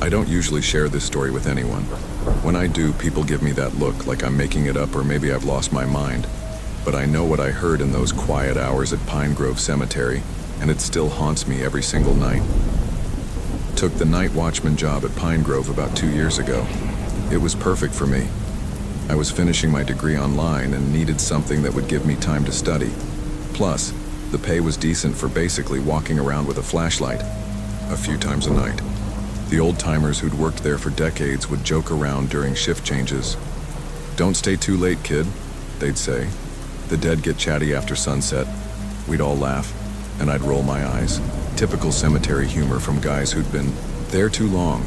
I don't usually share this story with anyone. When I do, people give me that look like I'm making it up or maybe I've lost my mind. But I know what I heard in those quiet hours at Pine Grove Cemetery, and it still haunts me every single night. Took the night watchman job at Pine Grove about 2 years ago. It was perfect for me. I was finishing my degree online and needed something that would give me time to study. Plus, the pay was decent for basically walking around with a flashlight a few times a night. The old-timers who'd worked there for decades would joke around during shift changes. "Don't stay too late, kid," they'd say. The dead get chatty after sunset. We'd all laugh, and I'd roll my eyes. Typical cemetery humor from guys who'd been there too long.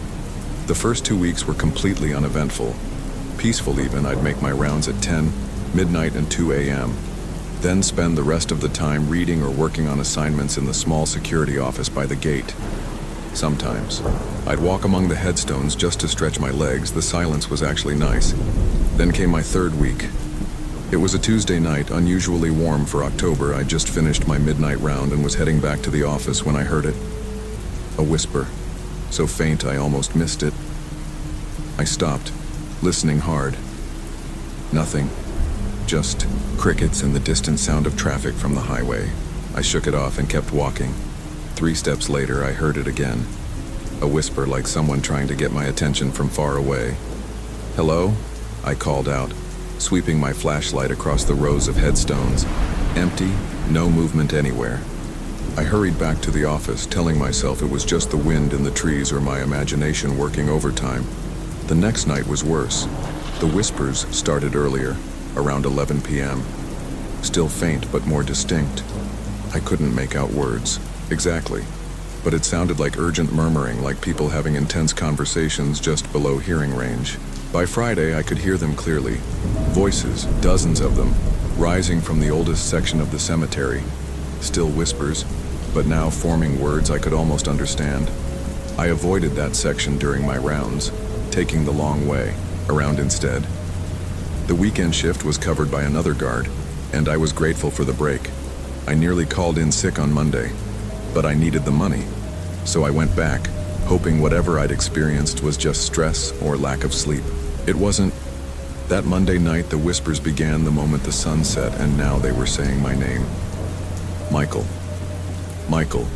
The first 2 weeks were completely uneventful. Peaceful even. I'd make my rounds at 10, midnight, and 2 a.m. Then spend the rest of the time reading or working on assignments in the small security office by the gate. Sometimes I'd walk among the headstones just to stretch my legs. The silence was actually nice. Then came my third week. It was a Tuesday night, unusually warm for October. I just finished my midnight round and was heading back to the office when I heard it. A whisper, so faint I almost missed it. I stopped, listening hard. Nothing, just crickets and the distant sound of traffic from the highway. I shook it off and kept walking. 3 steps later, I heard it again. A whisper like someone trying to get my attention from far away. "Hello?" I called out, sweeping my flashlight across the rows of headstones. Empty, no movement anywhere. I hurried back to the office, telling myself it was just the wind in the trees or my imagination working overtime. The next night was worse. The whispers started earlier, around 11 p.m. Still faint, but more distinct. I couldn't make out words exactly, but it sounded like urgent murmuring, like people having intense conversations just below hearing range. By Friday, I could hear them clearly. Voices, dozens of them, rising from the oldest section of the cemetery. Still whispers, but now forming words I could almost understand. I avoided that section during my rounds, taking the long way, around instead. The weekend shift was covered by another guard, and I was grateful for the break. I nearly called in sick on Monday, but I needed the money, so I went back, hoping whatever I'd experienced was just stress or lack of sleep. It wasn't. That Monday night, the whispers began the moment the sun set, and now they were saying my name. Michael. Michael.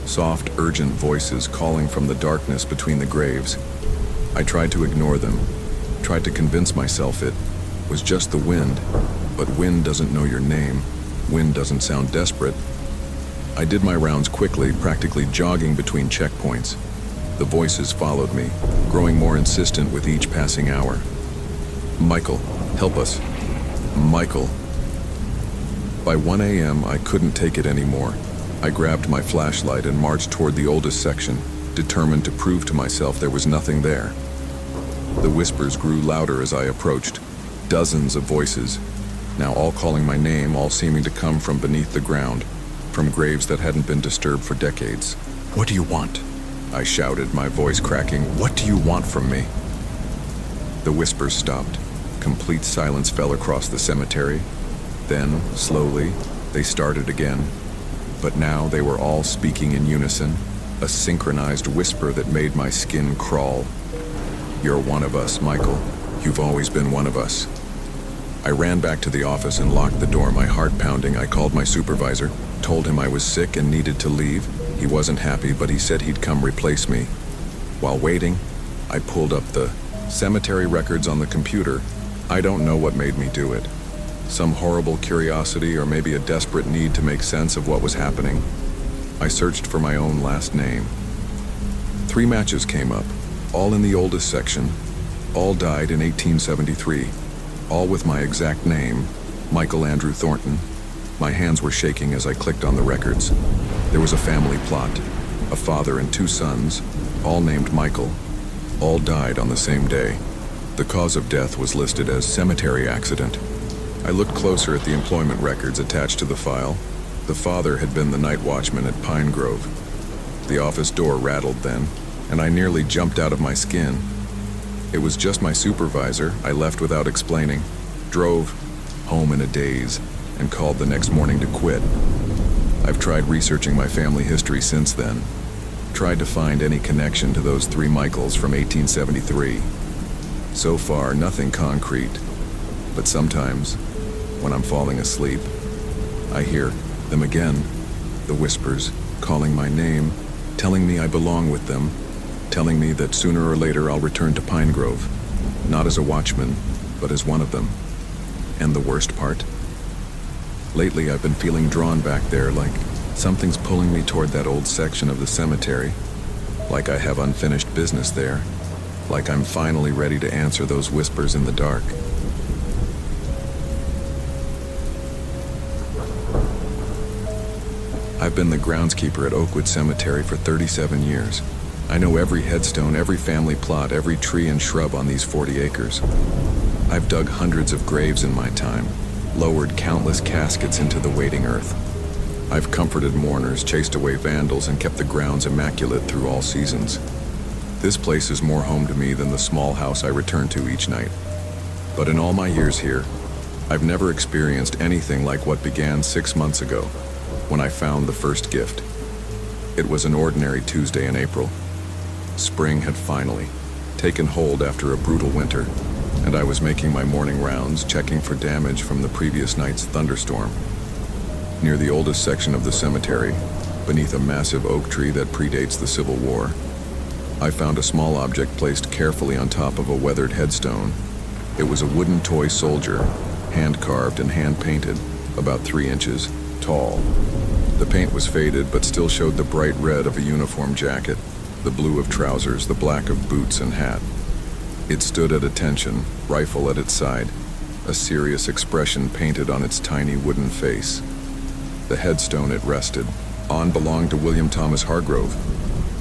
Soft, urgent voices calling from the darkness between the graves. I tried to ignore them, tried to convince myself it was just the wind, but wind doesn't know your name. Wind doesn't sound desperate. I did my rounds quickly, practically jogging between checkpoints. The voices followed me, growing more insistent with each passing hour. "Michael, help us. Michael." By 1 a.m., I couldn't take it anymore. I grabbed my flashlight and marched toward the oldest section, determined to prove to myself there was nothing there. The whispers grew louder as I approached. Dozens of voices, now all calling my name, all seeming to come from beneath the ground, from graves that hadn't been disturbed for decades. "What do you want?" I shouted, my voice cracking. "What do you want from me?" The whispers stopped. Complete silence fell across the cemetery. Then, slowly, they started again. But now they were all speaking in unison, a synchronized whisper that made my skin crawl. "You're one of us, Michael. You've always been one of us." I ran back to the office and locked the door, my heart pounding. I called my supervisor, told him I was sick and needed to leave. He wasn't happy, but he said he'd come replace me. While waiting, I pulled up the cemetery records on the computer. I don't know what made me do it. Some horrible curiosity or maybe a desperate need to make sense of what was happening. I searched for my own last name. 3 matches came up, all in the oldest section. All died in 1873, all with my exact name, Michael Andrew Thornton. My hands were shaking as I clicked on the records. There was a family plot, a father and 2 sons, all named Michael. All died on the same day. The cause of death was listed as cemetery accident. I looked closer at the employment records attached to the file. The father had been the night watchman at Pine Grove. The office door rattled then, and I nearly jumped out of my skin. It was just my supervisor. I left without explaining, drove home in a daze, and called the next morning to quit. I've tried researching my family history since then. tried to find any connection to those three Michaels from 1873. So far, nothing concrete. But sometimes, when I'm falling asleep, I hear them again, the whispers, calling my name, telling me I belong with them, telling me that sooner or later I'll return to Pine Grove, not as a watchman, but as one of them. And the worst part? Lately I've been feeling drawn back there, like something's pulling me toward that old section of the cemetery, like I have unfinished business there, like I'm finally ready to answer those whispers in the dark. I've been the groundskeeper at Oakwood Cemetery for 37 years. I know every headstone, every family plot, every tree and shrub on these 40 acres. I've dug hundreds of graves in my time, lowered countless caskets into the waiting earth. I've comforted mourners, chased away vandals, and kept the grounds immaculate through all seasons. This place is more home to me than the small house I return to each night. But in all my years here, I've never experienced anything like what began 6 months ago, when I found the first gift. It was an ordinary Tuesday in April. Spring had finally taken hold after a brutal winter, and I was making my morning rounds, checking for damage from the previous night's thunderstorm. Near the oldest section of the cemetery, beneath a massive oak tree that predates the Civil War, I found a small object placed carefully on top of a weathered headstone. It was a wooden toy soldier, hand-carved and hand-painted, about 3 inches tall. The paint was faded but still showed the bright red of a uniform jacket, the blue of trousers, the black of boots and hat. It stood at attention, rifle at its side, a serious expression painted on its tiny wooden face. The headstone it rested on belonged to William Thomas Hargrove,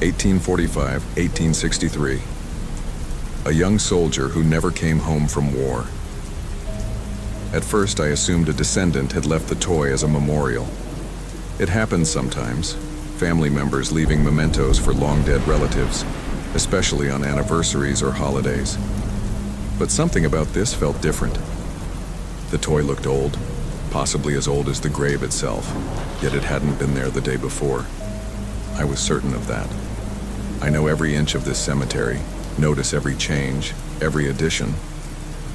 1845-1863, a young soldier who never came home from war. At first I assumed a descendant had left the toy as a memorial. It happens sometimes, family members leaving mementos for long-dead relatives, especially on anniversaries or holidays. But something about this felt different. The toy looked old, possibly as old as the grave itself, yet it hadn't been there the day before. I was certain of that. I know every inch of this cemetery, notice every change, every addition.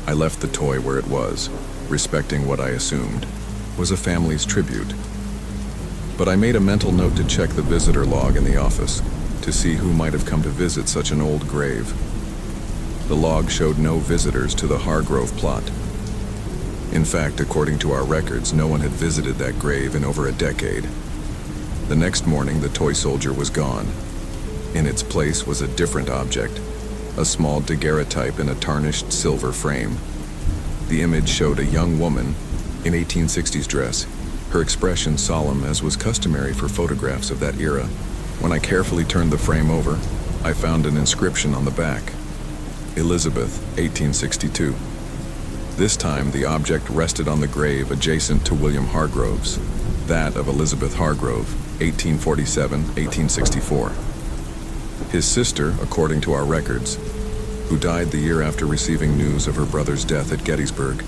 I left the toy where it was, respecting what I assumed was a family's tribute. But I made a mental note to check the visitor log in the office to see who might have come to visit such an old grave. The log showed no visitors to the Hargrove plot. In fact, according to our records, no one had visited that grave in over a decade. The next morning, the toy soldier was gone. In its place was a different object, a small daguerreotype in a tarnished silver frame. The image showed a young woman in 1860s dress, her expression solemn as was customary for photographs of that era. When I carefully turned the frame over, I found an inscription on the back, Elizabeth, 1862. This time, the object rested on the grave adjacent to William Hargrove's, that of Elizabeth Hargrove, 1847-1864. His sister, according to our records, who died the year after receiving news of her brother's death at Gettysburg.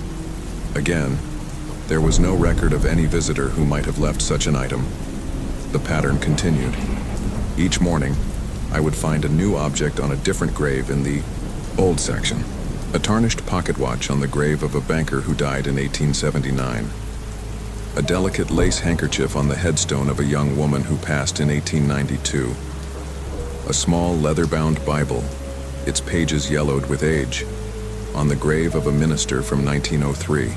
Again, there was no record of any visitor who might have left such an item. The pattern continued. Each morning, I would find a new object on a different grave in the old section. A tarnished pocket watch on the grave of a banker who died in 1879. A delicate lace handkerchief on the headstone of a young woman who passed in 1892. A small leather-bound Bible, its pages yellowed with age, on the grave of a minister from 1903.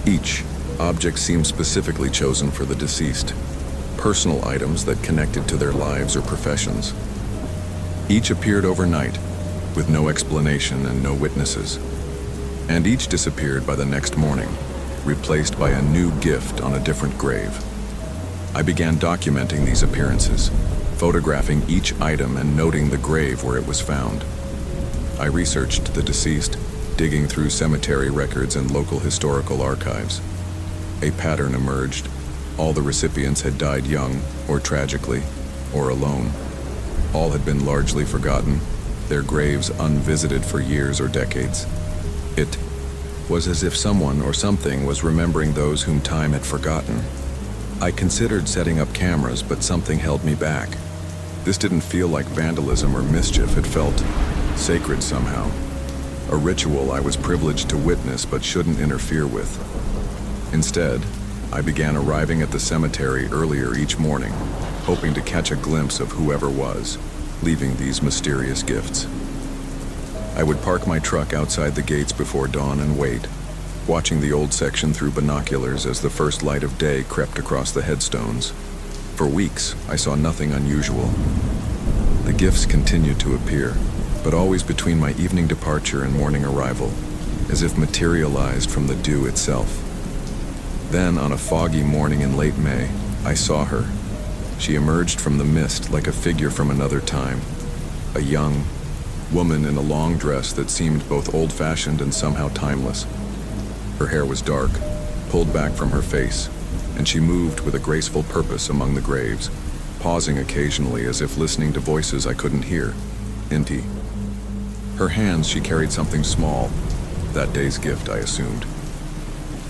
Each object seemed specifically chosen for the deceased, personal items that connected to their lives or professions. Each appeared overnight, with no explanation and no witnesses, and each disappeared by the next morning, replaced by a new gift on a different grave. I began documenting these appearances, photographing each item and noting the grave where it was found. I researched the deceased, digging through cemetery records and local historical archives. A pattern emerged. All the recipients had died young, or tragically, or alone. All had been largely forgotten, their graves unvisited for years or decades. It was as if someone or something was remembering those whom time had forgotten. I considered setting up cameras, but something held me back. This didn't feel like vandalism or mischief, it felt sacred somehow. A ritual I was privileged to witness but shouldn't interfere with. Instead, I began arriving at the cemetery earlier each morning, hoping to catch a glimpse of whoever was leaving these mysterious gifts. I would park my truck outside the gates before dawn and wait, watching the old section through binoculars as the first light of day crept across the headstones. For weeks, I saw nothing unusual. The gifts continued to appear, but always between my evening departure and morning arrival, as if materialized from the dew itself. Then, on a foggy morning in late May, I saw her. She emerged from the mist like a figure from another time, a young woman in a long dress that seemed both old-fashioned and somehow timeless. Her hair was dark, pulled back from her face, and she moved with a graceful purpose among the graves, pausing occasionally as if listening to voices I couldn't hear. Inti. Her hands she carried something small, that day's gift, I assumed.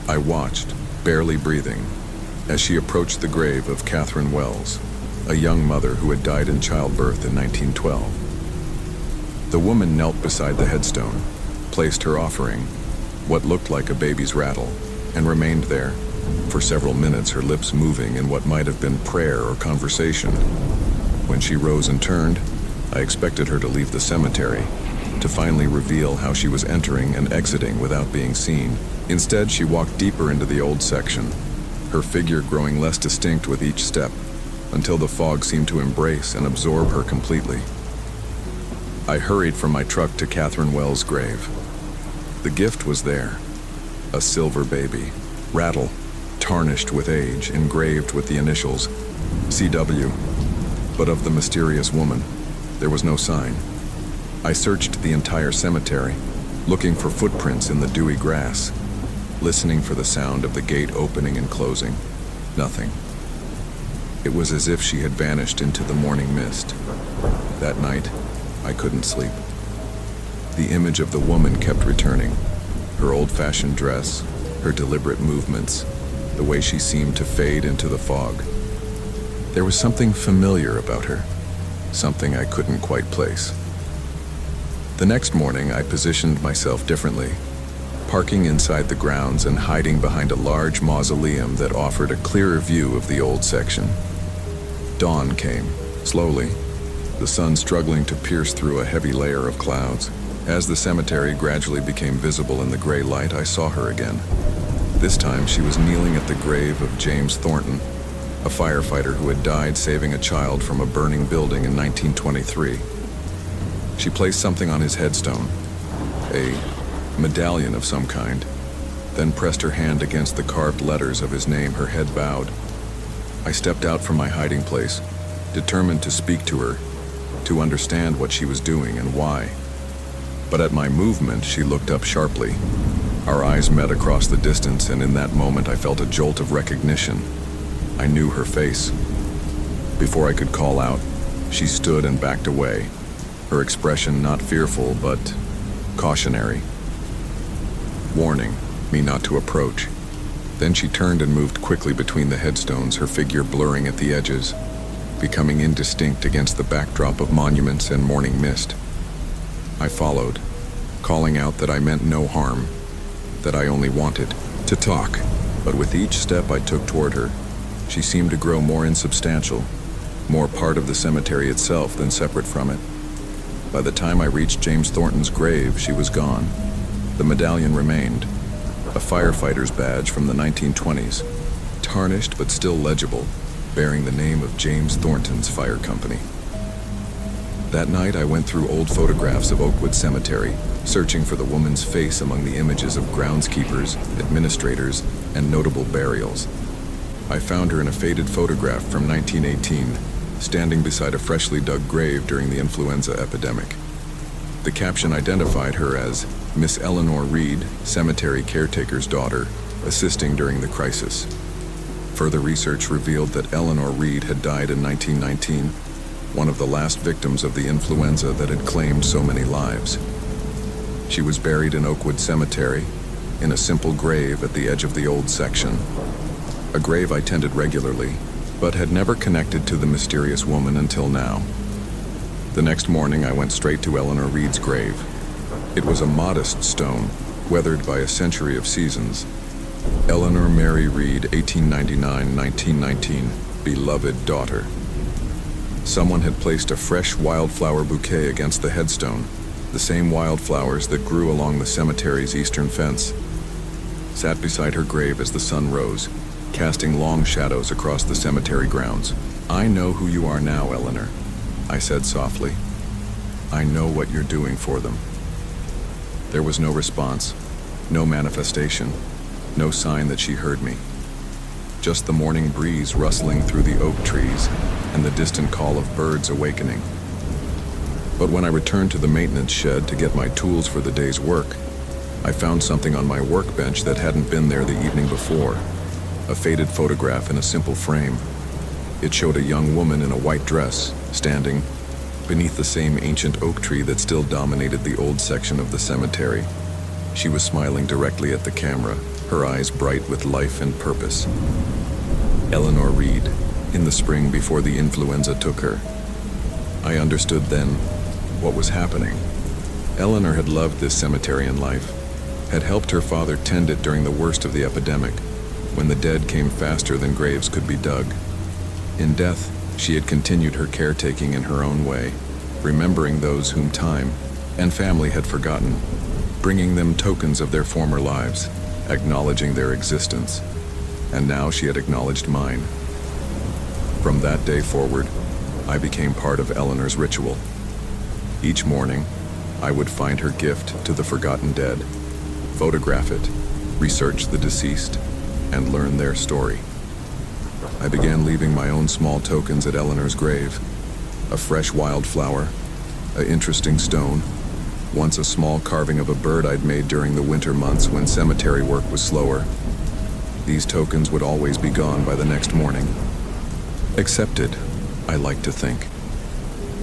I watched, barely breathing, as she approached the grave of Catherine Wells, a young mother who had died in childbirth in 1912. The woman knelt beside the headstone, placed her offering, what looked like a baby's rattle, and remained there, for several minutes, her lips moving in what might have been prayer or conversation. When she rose and turned, I expected her to leave the cemetery, to finally reveal how she was entering and exiting without being seen. Instead, she walked deeper into the old section, her figure growing less distinct with each step, until the fog seemed to embrace and absorb her completely. I hurried from my truck to Catherine Wells' grave. The gift was there, a silver baby, rattle, tarnished with age, engraved with the initials, CW. But of the mysterious woman, there was no sign. I searched the entire cemetery, looking for footprints in the dewy grass, listening for the sound of the gate opening and closing. Nothing. It was as if she had vanished into the morning mist. That night, I couldn't sleep. The image of the woman kept returning, her old-fashioned dress, her deliberate movements, the way she seemed to fade into the fog. There was something familiar about her, something I couldn't quite place. The next morning, I positioned myself differently, parking inside the grounds and hiding behind a large mausoleum that offered a clearer view of the old section. Dawn came, slowly, the sun struggling to pierce through a heavy layer of clouds. As the cemetery gradually became visible in the gray light, I saw her again. This time, she was kneeling at the grave of James Thornton, a firefighter who had died saving a child from a burning building in 1923. She placed something on his headstone, a medallion of some kind, then pressed her hand against the carved letters of his name, her head bowed. I stepped out from my hiding place, determined to speak to her, to understand what she was doing and why. But at my movement, she looked up sharply. Our eyes met across the distance, and in that moment I felt a jolt of recognition. I knew her face. Before I could call out, she stood and backed away, her expression not fearful, but cautionary, warning me not to approach. Then she turned and moved quickly between the headstones, her figure blurring at the edges, becoming indistinct against the backdrop of monuments and morning mist. I followed, calling out that I meant no harm, that I only wanted to talk. But with each step I took toward her, she seemed to grow more insubstantial, more part of the cemetery itself than separate from it. By the time I reached James Thornton's grave, she was gone. The medallion remained, a firefighter's badge from the 1920s, tarnished but still legible, bearing the name of James Thornton's Fire Company. That night, I went through old photographs of Oakwood Cemetery, searching for the woman's face among the images of groundskeepers, administrators, and notable burials. I found her in a faded photograph from 1918, standing beside a freshly dug grave during the influenza epidemic. The caption identified her as Miss Eleanor Reed, cemetery caretaker's daughter, assisting during the crisis. Further research revealed that Eleanor Reed had died in 1919, one of the last victims of the influenza that had claimed so many lives. She was buried in Oakwood Cemetery, in a simple grave at the edge of the old section. a grave I tended regularly, but had never connected to the mysterious woman until now. The next morning, I went straight to Eleanor Reed's grave. It was a modest stone, weathered by a century of seasons. Eleanor Mary Reed, 1899-1919, beloved daughter. Someone had placed a fresh wildflower bouquet against the headstone, the same wildflowers that grew along the cemetery's eastern fence. Sat beside her grave as the sun rose, casting long shadows across the cemetery grounds. "I know who you are now, Eleanor," I said softly. "I know what you're doing for them." There was no response, no manifestation, no sign that she heard me. Just the morning breeze rustling through the oak trees and the distant call of birds awakening. But when I returned to the maintenance shed to get my tools for the day's work, I found something on my workbench that hadn't been there the evening before. A faded photograph in a simple frame. It showed a young woman in a white dress, standing beneath the same ancient oak tree that still dominated the old section of the cemetery. She was smiling directly at the camera, her eyes bright with life and purpose. Eleanor Reed, in the spring before the influenza took her. I understood then what was happening. Eleanor had loved this cemetery in life, had helped her father tend it during the worst of the epidemic, when the dead came faster than graves could be dug. In death, she had continued her caretaking in her own way, remembering those whom time and family had forgotten, bringing them tokens of their former lives, acknowledging their existence. And now she had acknowledged mine. From that day forward, I became part of Eleanor's ritual. Each morning, I would find her gift to the forgotten dead, photograph it, research the deceased, and learn their story. I began leaving my own small tokens at Eleanor's grave. A fresh wildflower, an interesting stone, once a small carving of a bird I'd made during the winter months when cemetery work was slower. These tokens would always be gone by the next morning. Accepted, I like to think.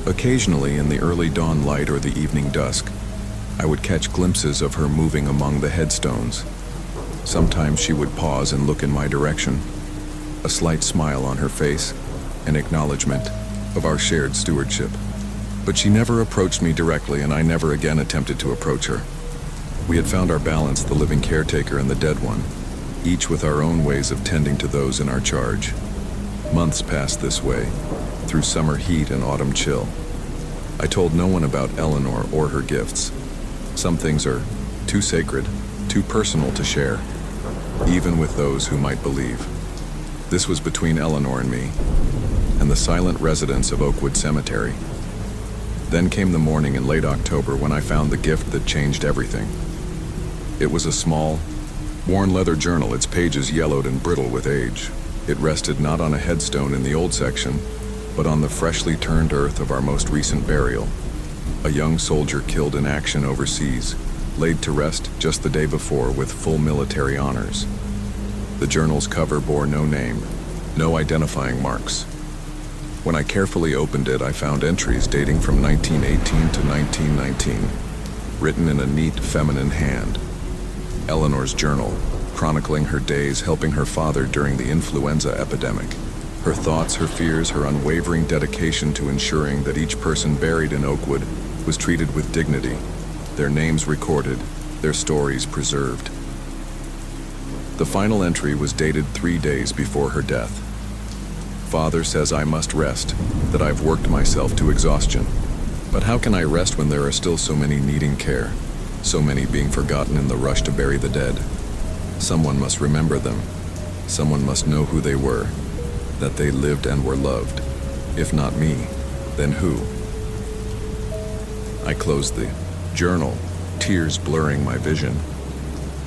Occasionally, in the early dawn light or the evening dusk, I would catch glimpses of her moving among the headstones. Sometimes she would pause and look in my direction, a slight smile on her face, an acknowledgement of our shared stewardship. But she never approached me directly, and I never again attempted to approach her. We had found our balance, the living caretaker and the dead one, each with our own ways of tending to those in our charge. Months passed this way, through summer heat and autumn chill. I told no one about Eleanor or her gifts. Some things are too sacred, too personal to share, even with those who might believe. This was between Eleanor and me, and the silent residents of Oakwood Cemetery. Then came the morning in late October when I found the gift that changed everything. It was a small, worn leather journal, its pages yellowed and brittle with age. It rested not on a headstone in the old section, but on the freshly turned earth of our most recent burial. A young soldier killed in action overseas, laid to rest just the day before with full military honors. The journal's cover bore no name, no identifying marks. When I carefully opened it, I found entries dating from 1918 to 1919, written in a neat, feminine hand. Eleanor's journal, chronicling her days helping her father during the influenza epidemic. Her thoughts, her fears, her unwavering dedication to ensuring that each person buried in Oakwood was treated with dignity, their names recorded, their stories preserved. The final entry was dated 3 days before her death. Father says I must rest, that I've worked myself to exhaustion. But how can I rest when there are still so many needing care, so many being forgotten in the rush to bury the dead? Someone must remember them. Someone must know who they were, that they lived and were loved. If not me, then who? I closed the journal, tears blurring my vision.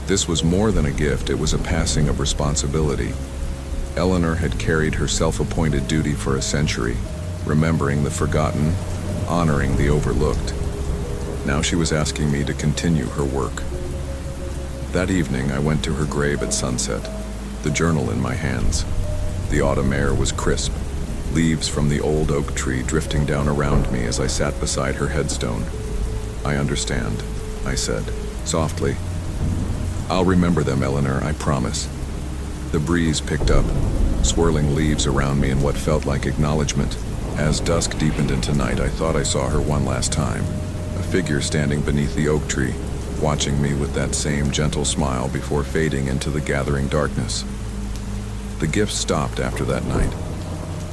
This was more than a gift, it was a passing of responsibility. Eleanor had carried her self-appointed duty for a century, remembering the forgotten, honoring the overlooked. Now she was asking me to continue her work. That evening, I went to her grave at sunset, the journal in my hands. The autumn air was crisp, leaves from the old oak tree drifting down around me as I sat beside her headstone. I understand, I said, softly. I'll remember them, Eleanor, I promise. The breeze picked up, swirling leaves around me in what felt like acknowledgement. As dusk deepened into night, I thought I saw her one last time, a figure standing beneath the oak tree, watching me with that same gentle smile before fading into the gathering darkness. The gifts stopped after that night.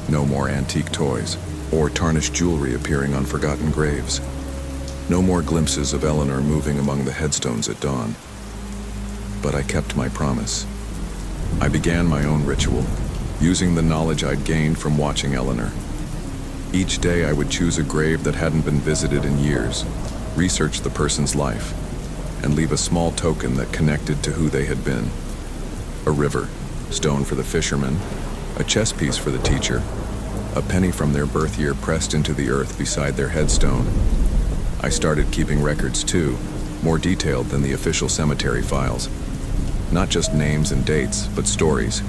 No more antique toys or tarnished jewelry appearing on forgotten graves. No more glimpses of Eleanor moving among the headstones at dawn. But I kept my promise. I began my own ritual, using the knowledge I'd gained from watching Eleanor. Each day I would choose a grave that hadn't been visited in years, research the person's life, and leave a small token that connected to who they had been. A river, stone for the fisherman, a chess piece for the teacher, a penny from their birth year pressed into the earth beside their headstone. I started keeping records too, more detailed than the official cemetery files. Not just names and dates, but stories,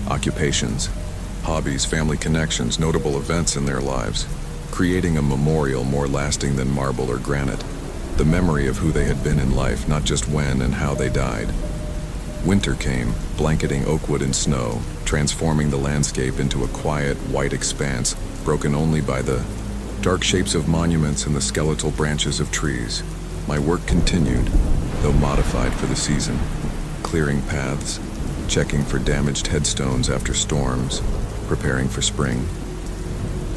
occupations, hobbies, family connections, notable events in their lives, creating a memorial more lasting than marble or granite, the memory of who they had been in life, not just when and how they died. Winter came, blanketing Oakwood in snow, transforming the landscape into a quiet, white expanse, broken only by the dark shapes of monuments and the skeletal branches of trees. My work continued, though modified for the season, clearing paths, checking for damaged headstones after storms, preparing for spring.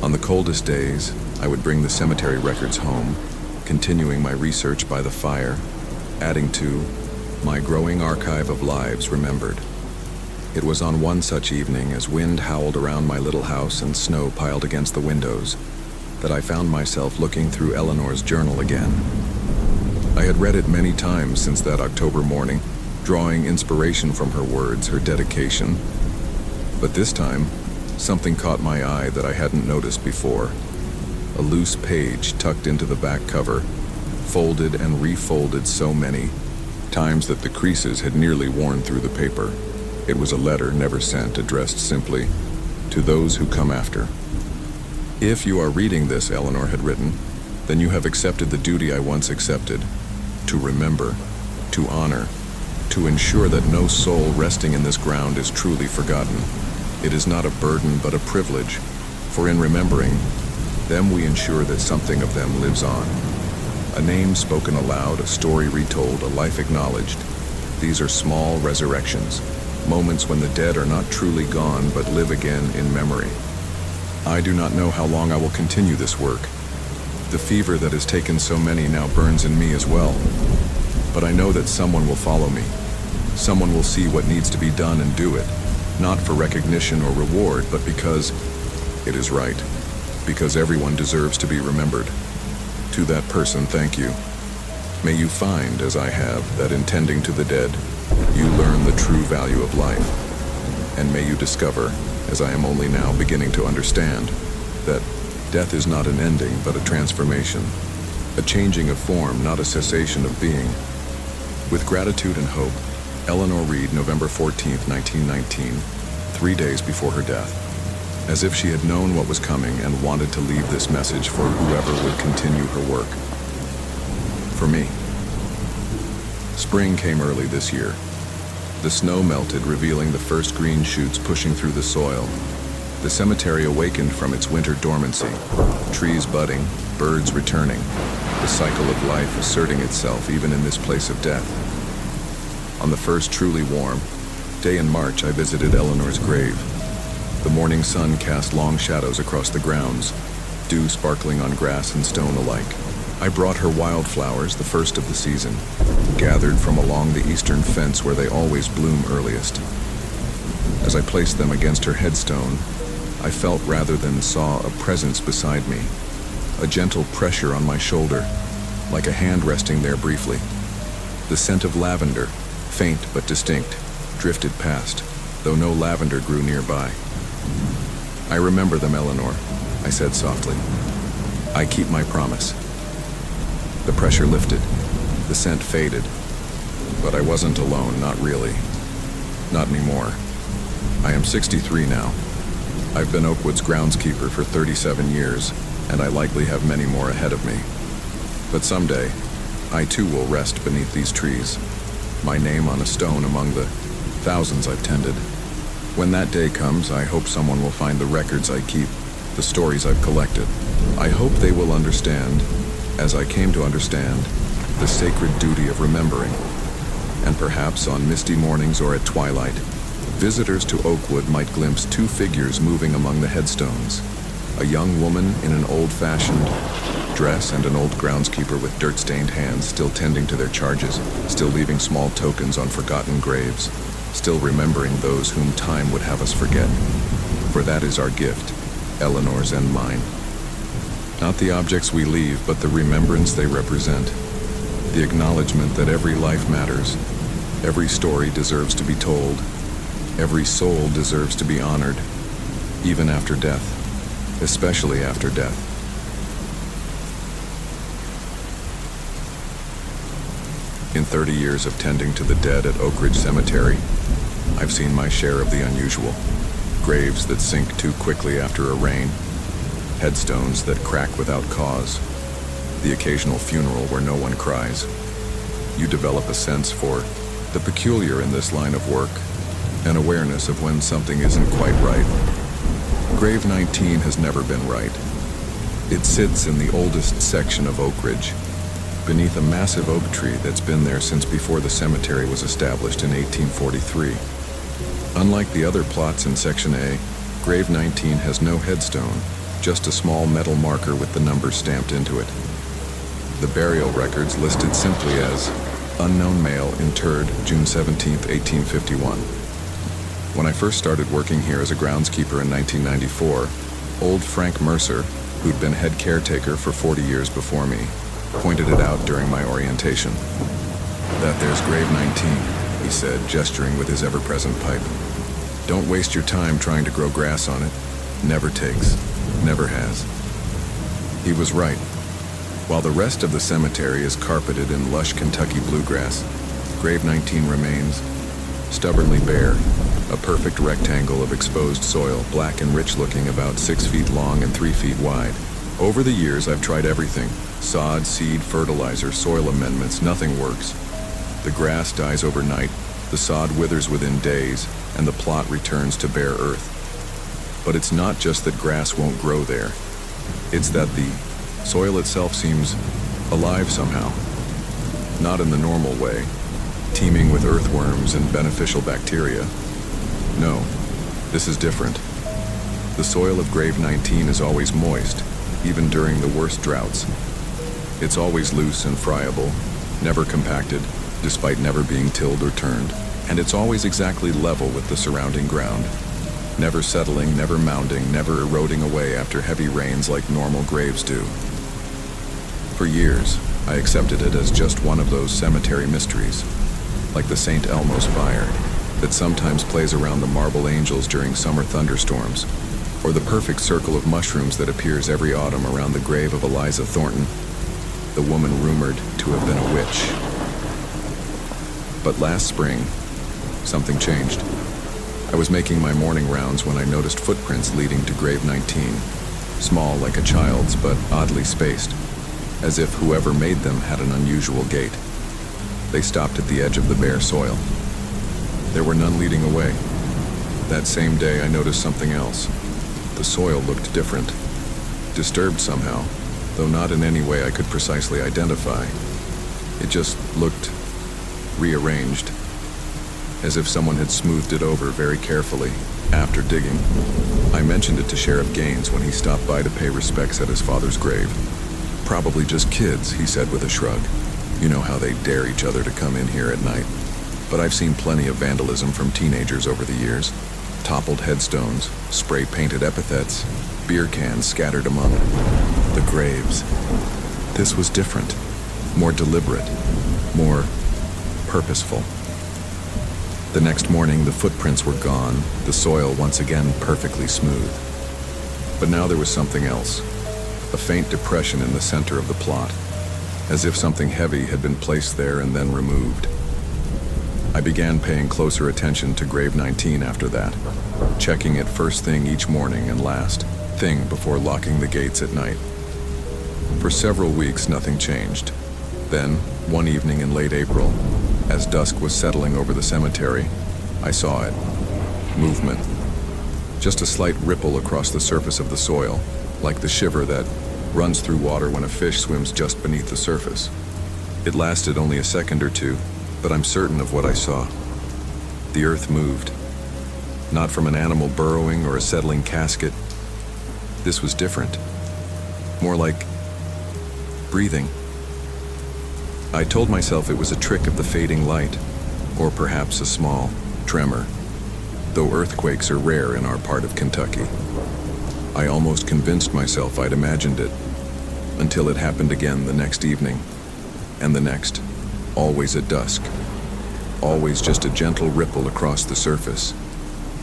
On the coldest days, I would bring the cemetery records home, continuing my research by the fire, adding to my growing archive of lives remembered. It was on one such evening, as wind howled around my little house and snow piled against the windows, that I found myself looking through Eleanor's journal again. I had read it many times since that October morning, drawing inspiration from her words, her dedication. But this time, something caught my eye that I hadn't noticed before. A loose page tucked into the back cover, folded and refolded so many times that the creases had nearly worn through the paper. It was a letter never sent, addressed simply, "To those who come after." "If you are reading this," Eleanor had written, "then you have accepted the duty I once accepted, to remember, to honor, to ensure that no soul resting in this ground is truly forgotten. It is not a burden but a privilege, for in remembering them we ensure that something of them lives on. A name spoken aloud, a story retold, a life acknowledged. These are small resurrections, moments when the dead are not truly gone but live again in memory. I do not know how long I will continue this work. The fever that has taken so many now burns in me as well. But I know that someone will follow me. Someone will see what needs to be done and do it, not for recognition or reward, but because it is right, because everyone deserves to be remembered. To that person, thank you. May you find, as I have, that in tending to the dead, you learn the true value of life. And may you discover, as I am only now beginning to understand, that death is not an ending, but a transformation, a changing of form, not a cessation of being. With gratitude and hope, Eleanor Reed, November 14th, 1919, 3 days before her death. As if she had known what was coming and wanted to leave this message for whoever would continue her work. For me. Spring came early this year. The snow melted, revealing the first green shoots pushing through the soil. The cemetery awakened from its winter dormancy, trees budding, birds returning, the cycle of life asserting itself even in this place of death. On the first truly warm day in March, I visited Eleanor's grave. The morning sun cast long shadows across the grounds, dew sparkling on grass and stone alike. I brought her wildflowers, the first of the season, gathered from along the eastern fence where they always bloom earliest. As I placed them against her headstone, I felt rather than saw a presence beside me, a gentle pressure on my shoulder, like a hand resting there briefly. The scent of lavender, faint but distinct, drifted past, though no lavender grew nearby. "I remember them, Eleanor," I said softly. "I keep my promise." The pressure lifted, the scent faded, but I wasn't alone, not really. Not anymore. I am 63 now. I've been Oakwood's groundskeeper for 37 years, and I likely have many more ahead of me. But someday, I too will rest beneath these trees, my name on a stone among the thousands I've tended. When that day comes, I hope someone will find the records I keep, the stories I've collected. I hope they will understand, as I came to understand, the sacred duty of remembering. And perhaps on misty mornings or at twilight, visitors to Oakwood might glimpse two figures moving among the headstones. A young woman in an old-fashioned dress and an old groundskeeper with dirt-stained hands still tending to their charges, still leaving small tokens on forgotten graves, still remembering those whom time would have us forget. For that is our gift, Eleanor's and mine. Not the objects we leave, but the remembrance they represent. The acknowledgement that every life matters, every story deserves to be told, every soul deserves to be honored, even after death, especially after death. In 30 years of tending to the dead at Oak Ridge Cemetery, I've seen my share of the unusual. Graves that sink too quickly after a rain, headstones that crack without cause, the occasional funeral where no one cries. You develop a sense for the peculiar in this line of work, an awareness of when something isn't quite right. Grave 19 has never been right. It sits in the oldest section of Oak Ridge, beneath a massive oak tree that's been there since before the cemetery was established in 1843. Unlike the other plots in Section A, Grave 19 has no headstone, just a small metal marker with the number stamped into it. The burial records listed simply as unknown male interred June 17, 1851. When I first started working here as a groundskeeper in 1994, old Frank Mercer, who'd been head caretaker for 40 years before me, pointed it out during my orientation. "That there's Grave 19, he said, gesturing with his ever-present pipe. "Don't waste your time trying to grow grass on it. Never takes. Never has." He was right. While the rest of the cemetery is carpeted in lush Kentucky bluegrass, Grave 19 remains stubbornly bare, a perfect rectangle of exposed soil, black and rich-looking, about 6 feet long and 3 feet wide. Over the years, I've tried everything: sod, seed, fertilizer, soil amendments. Nothing works. The grass dies overnight, the sod withers within days, and the plot returns to bare earth. But it's not just that grass won't grow there. It's that the soil itself seems alive somehow. Not in the normal way, teeming with earthworms and beneficial bacteria. No, this is different. The soil of Grave 19 is always moist, even during the worst droughts. It's always loose and friable, never compacted, despite never being tilled or turned. And it's always exactly level with the surrounding ground. Never settling, never mounding, never eroding away after heavy rains like normal graves do. For years, I accepted it as just one of those cemetery mysteries, like the St. Elmo's fire that sometimes plays around the marble angels during summer thunderstorms, or the perfect circle of mushrooms that appears every autumn around the grave of Eliza Thornton, the woman rumored to have been a witch. But last spring, something changed. I was making my morning rounds when I noticed footprints leading to Grave 19, small like a child's, but oddly spaced, as if whoever made them had an unusual gait. They stopped at the edge of the bare soil. There were none leading away. That same day, I noticed something else. The soil looked different, disturbed somehow, though not in any way I could precisely identify. It just looked rearranged, as if someone had smoothed it over very carefully after digging. I mentioned it to Sheriff Gaines when he stopped by to pay respects at his father's grave. "Probably just kids," he said with a shrug. "You know how they dare each other to come in here at night." But I've seen plenty of vandalism from teenagers over the years. Toppled headstones, spray-painted epithets, beer cans scattered among the graves. This was different, more deliberate, more purposeful. The next morning, the footprints were gone, the soil once again perfectly smooth. But now there was something else, a faint depression in the center of the plot, as if something heavy had been placed there and then removed. I began paying closer attention to Grave 19 after that, checking it first thing each morning and last thing before locking the gates at night. For several weeks, nothing changed. Then, one evening in late April, as dusk was settling over the cemetery, I saw it. movement. Just a slight ripple across the surface of the soil, like the shiver that runs through water when a fish swims just beneath the surface. It lasted only a second or two, but I'm certain of what I saw. The earth moved. Not from an animal burrowing or a settling casket. This was different. More like breathing. I told myself it was a trick of the fading light, or perhaps a small tremor, though earthquakes are rare in our part of Kentucky. I almost convinced myself I'd imagined it, until it happened again the next evening, and the next, always at dusk. Always just a gentle ripple across the surface,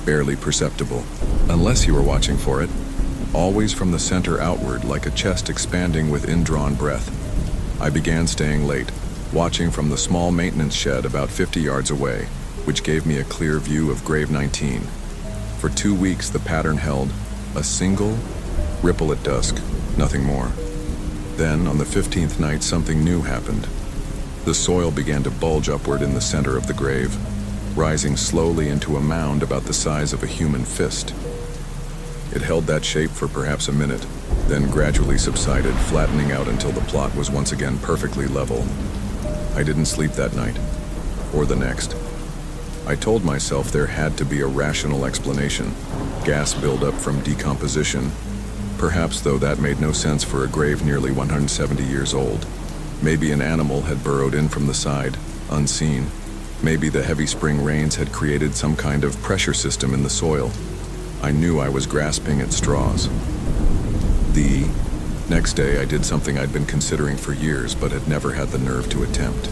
barely perceptible, unless you were watching for it, always from the center outward like a chest expanding with indrawn breath. I began staying late, watching from the small maintenance shed about 50 yards away, which gave me a clear view of Grave 19. For 2 weeks the pattern held, a single ripple at dusk, nothing more. Then, on the 15th night, something new happened. The soil began to bulge upward in the center of the grave, rising slowly into a mound about the size of a human fist. It held that shape for perhaps a minute, then gradually subsided, flattening out until the plot was once again perfectly level. I didn't sleep that night, or the next. I told myself there had to be a rational explanation. Gas buildup from decomposition. Perhaps, though, that made no sense for a grave nearly 170 years old. Maybe an animal had burrowed in from the side, unseen. Maybe the heavy spring rains had created some kind of pressure system in the soil. I knew I was grasping at straws. The next day I did something I'd been considering for years but had never had the nerve to attempt.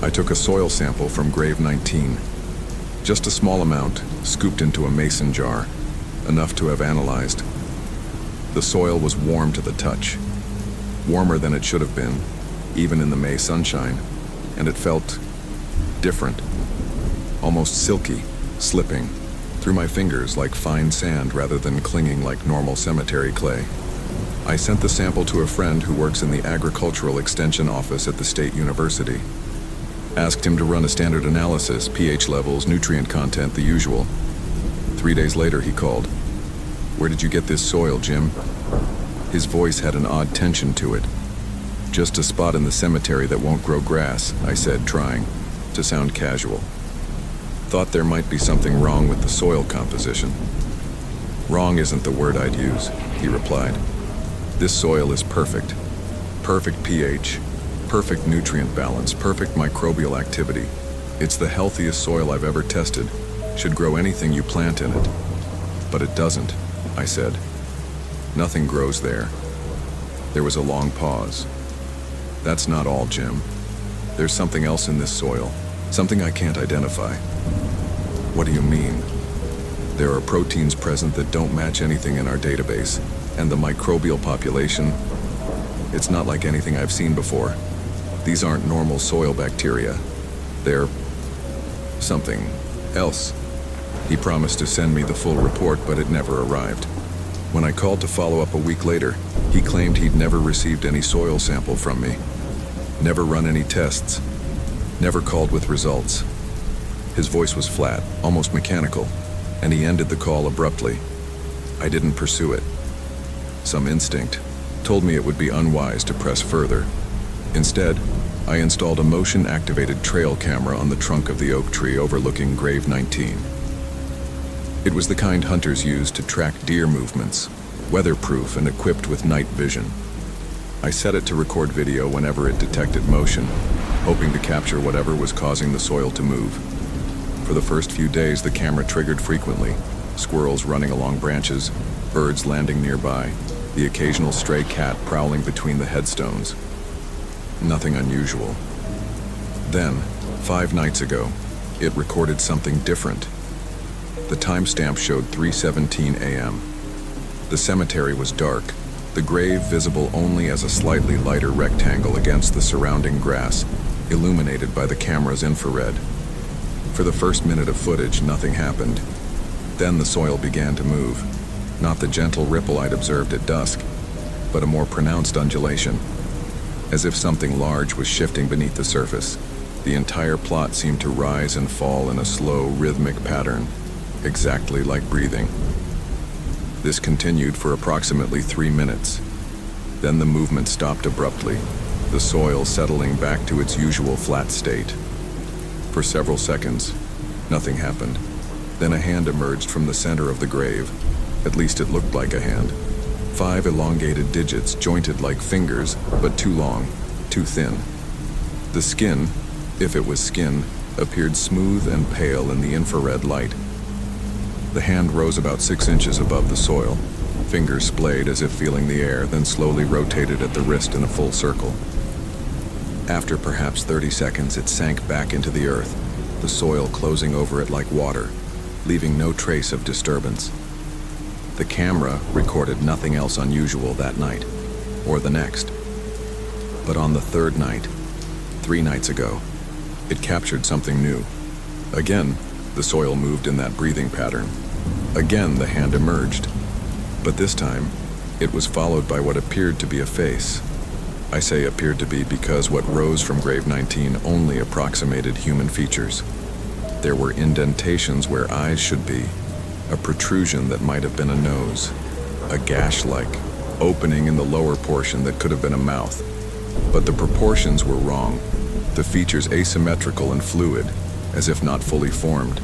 I took a soil sample from Grave 19. Just a small amount, scooped into a mason jar, enough to have analyzed. The soil was warm to the touch, warmer than it should have been, even in the May sunshine, and it felt different, almost silky, slipping through my fingers like fine sand rather than clinging like normal cemetery clay. I sent the sample to a friend who works in the agricultural extension office at the state university. Asked him to run a standard analysis, pH levels, nutrient content, the usual. 3 days later he called. "Where did you get this soil, Jim?" His voice had an odd tension to it. "Just a spot in the cemetery that won't grow grass," I said, trying to sound casual. Thought there might be something wrong with the soil composition. "Wrong isn't the word I'd use," he replied. "This soil is perfect. Perfect pH, perfect nutrient balance, perfect microbial activity. It's the healthiest soil I've ever tested. Should grow anything you plant in it." "But it doesn't," I said. "Nothing grows there." There was a long pause. "That's not all, Jim. There's something else in this soil, something I can't identify." "What do you mean?" "There are proteins present that don't match anything in our database, and the microbial population, it's not like anything I've seen before. These aren't normal soil bacteria. They're something else." He promised to send me the full report, but it never arrived. When I called to follow up a week later, he claimed he'd never received any soil sample from me, never run any tests, never called with results. His voice was flat, almost mechanical, and he ended the call abruptly. I didn't pursue it. Some instinct told me it would be unwise to press further. Instead, I installed a motion-activated trail camera on the trunk of the oak tree overlooking Grave 19. It was the kind hunters use to track deer movements, weatherproof and equipped with night vision. I set it to record video whenever it detected motion, hoping to capture whatever was causing the soil to move. For the first few days, the camera triggered frequently, squirrels running along branches, birds landing nearby, the occasional stray cat prowling between the headstones. Nothing unusual. Then, 5 nights ago, it recorded something different. The timestamp showed 3:17 a.m. The cemetery was dark, the grave visible only as a slightly lighter rectangle against the surrounding grass, illuminated by the camera's infrared. For the first minute of footage, nothing happened. Then the soil began to move. Not the gentle ripple I'd observed at dusk, but a more pronounced undulation, as if something large was shifting beneath the surface. The entire plot seemed to rise and fall in a slow, rhythmic pattern. exactly like breathing. This continued for approximately 3 minutes. Then the movement stopped abruptly, the soil settling back to its usual flat state. For several seconds, nothing happened. Then a hand emerged from the center of the grave. At least it looked like a hand. 5 elongated digits jointed like fingers, but too long, too thin. The skin, if it was skin, appeared smooth and pale in the infrared light. The hand rose about 6 inches above the soil. Fingers splayed as if feeling the air, then slowly rotated at the wrist in a full circle. After perhaps 30 seconds, it sank back into the earth, the soil closing over it like water, leaving no trace of disturbance. The camera recorded nothing else unusual that night, or the next. But on the third night, 3 nights ago, it captured something new. Again, the soil moved in that breathing pattern. Again, the hand emerged. But this time, it was followed by what appeared to be a face. I say appeared to be because what rose from grave 19 only approximated human features. There were indentations where eyes should be, a protrusion that might have been a nose, a gash-like opening in the lower portion that could have been a mouth. But the proportions were wrong, the features asymmetrical and fluid, as if not fully formed.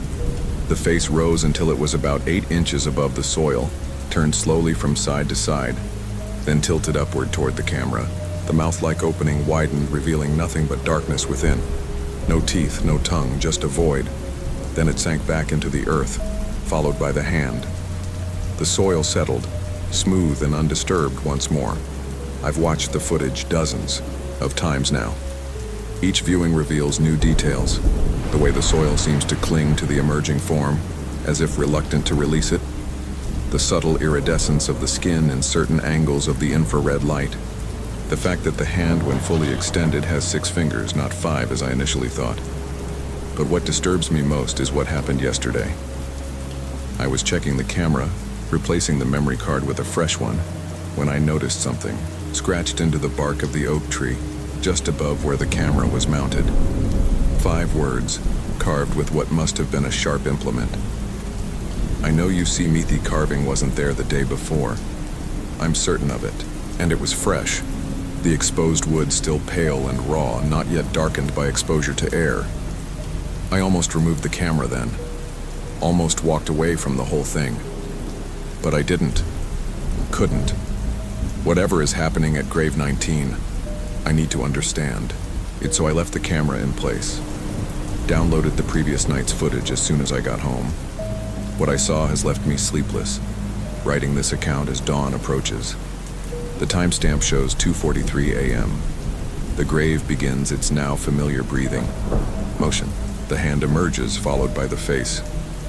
The face rose until it was about 8 inches above the soil, turned slowly from side to side, then tilted upward toward the camera. The mouth-like opening widened, revealing nothing but darkness within. No teeth, no tongue, just a void. Then it sank back into the earth, followed by the hand. The soil settled, smooth and undisturbed once more. I've watched the footage dozens of times now. Each viewing reveals new details. The way the soil seems to cling to the emerging form, as if reluctant to release it. The subtle iridescence of the skin in certain angles of the infrared light. The fact that the hand, when fully extended, has 6 fingers, not 5 as I initially thought. But what disturbs me most is what happened yesterday. I was checking the camera, replacing the memory card with a fresh one, when I noticed something scratched into the bark of the oak tree, just above where the camera was mounted. 5 words, carved with what must have been a sharp implement. I know you see me the carving wasn't there the day before. I'm certain of it, and it was fresh. The exposed wood still pale and raw, not yet darkened by exposure to air. I almost removed the camera then. Almost walked away from the whole thing. But I didn't. Couldn't. Whatever is happening at grave 19, I need to understand. So I left the camera in place. Downloaded the previous night's footage as soon as I got home. What I saw has left me sleepless, writing this account as dawn approaches. The timestamp shows 2:43 a.m. The grave begins its now familiar breathing. Motion. The hand emerges, followed by the face.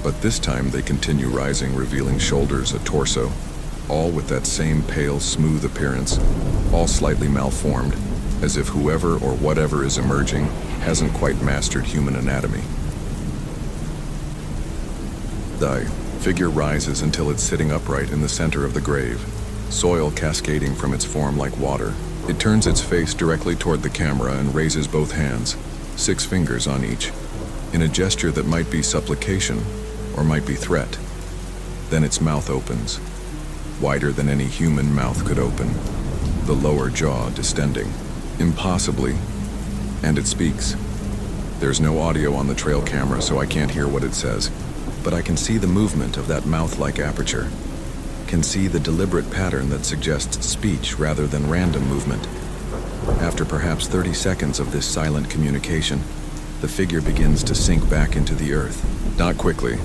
But this time they continue rising, revealing shoulders, a torso, all with that same pale, smooth appearance, all slightly malformed, as if whoever or whatever is emerging hasn't quite mastered human anatomy. The figure rises until it's sitting upright in the center of the grave, soil cascading from its form like water. It turns its face directly toward the camera and raises both hands, 6 fingers on each, in a gesture that might be supplication or might be threat. Then its mouth opens, wider than any human mouth could open, the lower jaw distending, impossibly, and it speaks. There's no audio on the trail camera, so I can't hear what it says, but I can see the movement of that mouth-like aperture, can see the deliberate pattern that suggests speech rather than random movement. After perhaps 30 seconds of this silent communication, the figure begins to sink back into the earth, not quickly,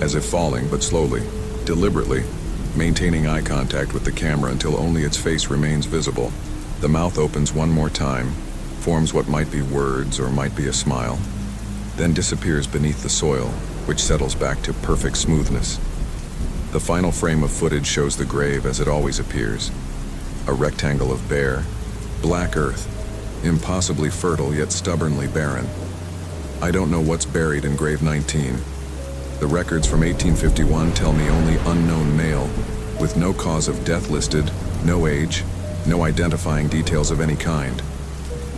as if falling, but slowly, deliberately, maintaining eye contact with the camera until only its face remains visible. The mouth opens one more time, forms what might be words or might be a smile, then disappears beneath the soil, which settles back to perfect smoothness. The final frame of footage shows the grave as it always appears, a rectangle of bare, black earth, impossibly fertile yet stubbornly barren. I don't know what's buried in grave 19. The records from 1851 tell me only unknown male, with no cause of death listed, no age, no identifying details of any kind.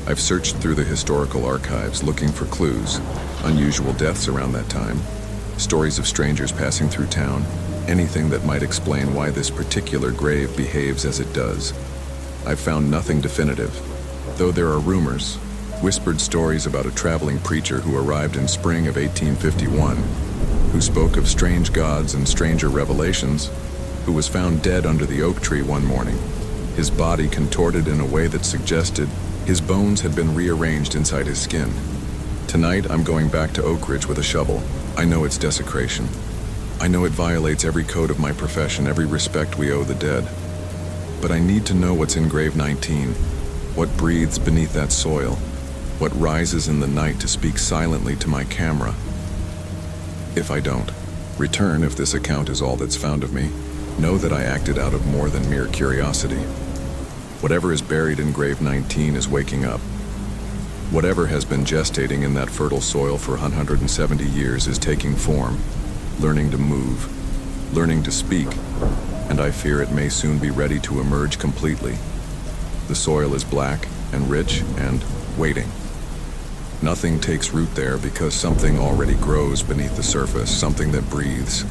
I've searched through the historical archives looking for clues, unusual deaths around that time, stories of strangers passing through town, anything that might explain why this particular grave behaves as it does. I've found nothing definitive, though there are rumors, whispered stories about a traveling preacher who arrived in spring of 1851, who spoke of strange gods and stranger revelations, who was found dead under the oak tree one morning, his body contorted in a way that suggested his bones had been rearranged inside his skin. Tonight, I'm going back to Oak Ridge with a shovel. I know it's desecration. I know it violates every code of my profession, every respect we owe the dead. But I need to know what's in grave 19, what breathes beneath that soil, what rises in the night to speak silently to my camera. If I don't return, if this account is all that's found of me, know that I acted out of more than mere curiosity. Whatever is buried in grave 19 is waking up. Whatever has been gestating in that fertile soil for 170 years is taking form, learning to move, learning to speak, and I fear it may soon be ready to emerge completely. The soil is black and rich and waiting. Nothing takes root there because something already grows beneath the surface, something that breathes,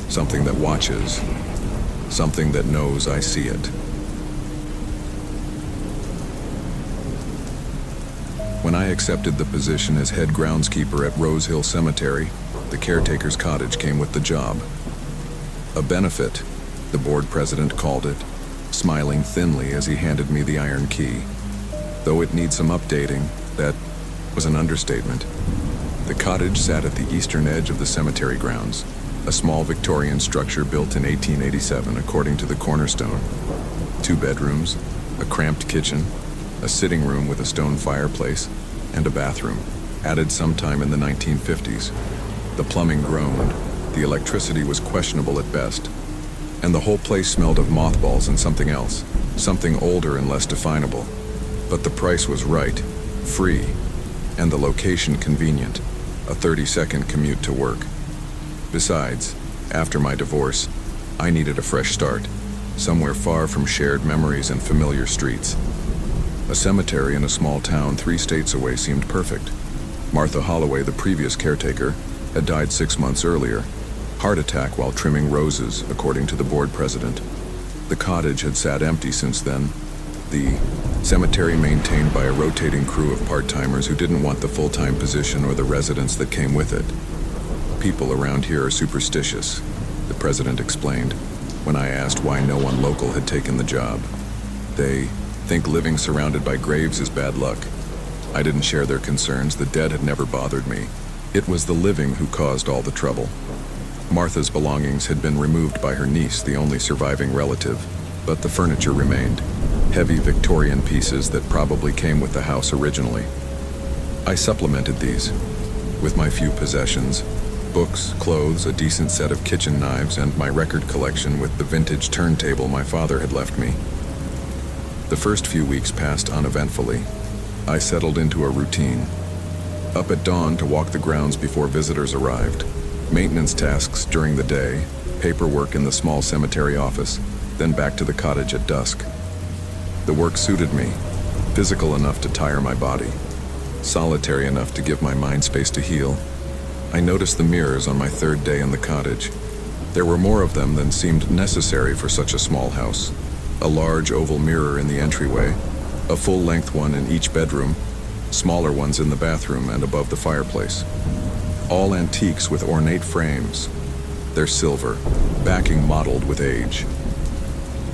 something that watches, something that knows I see it. When I accepted the position as head groundskeeper at Rose Hill Cemetery, the caretaker's cottage came with the job. A benefit, the board president called it, smiling thinly as he handed me the iron key. Though it needs some updating, that was an understatement. The cottage sat at the eastern edge of the cemetery grounds, a small Victorian structure built in 1887 according to the cornerstone. 2 bedrooms, a cramped kitchen, a sitting room with a stone fireplace, and a bathroom, added sometime in the 1950s. The plumbing groaned, the electricity was questionable at best, and the whole place smelled of mothballs and something else, something older and less definable. But the price was right, free, and the location convenient, a 30-second commute to work. Besides, after my divorce, I needed a fresh start, somewhere far from shared memories and familiar streets. A cemetery in a small town 3 states away seemed perfect. Martha Holloway, the previous caretaker, had died 6 months earlier. Heart attack while trimming roses, according to the board president. The cottage had sat empty since then. The cemetery maintained by a rotating crew of part-timers who didn't want the full-time position or the residence that came with it. People around here are superstitious, the president explained, when I asked why no one local had taken the job. They think living surrounded by graves is bad luck. I didn't share their concerns. The dead had never bothered me. It was the living who caused all the trouble. Martha's belongings had been removed by her niece, the only surviving relative, but the furniture remained. Heavy Victorian pieces that probably came with the house originally. I supplemented these with my few possessions, books, clothes, a decent set of kitchen knives, and my record collection with the vintage turntable my father had left me. The first few weeks passed uneventfully. I settled into a routine. Up at dawn to walk the grounds before visitors arrived. Maintenance tasks during the day, paperwork in the small cemetery office, then back to the cottage at dusk. The work suited me, physical enough to tire my body, solitary enough to give my mind space to heal. I noticed the mirrors on my 3rd day in the cottage. There were more of them than seemed necessary for such a small house. A large oval mirror in the entryway, a full-length one in each bedroom, smaller ones in the bathroom and above the fireplace. All antiques with ornate frames. They're silver, backing mottled with age.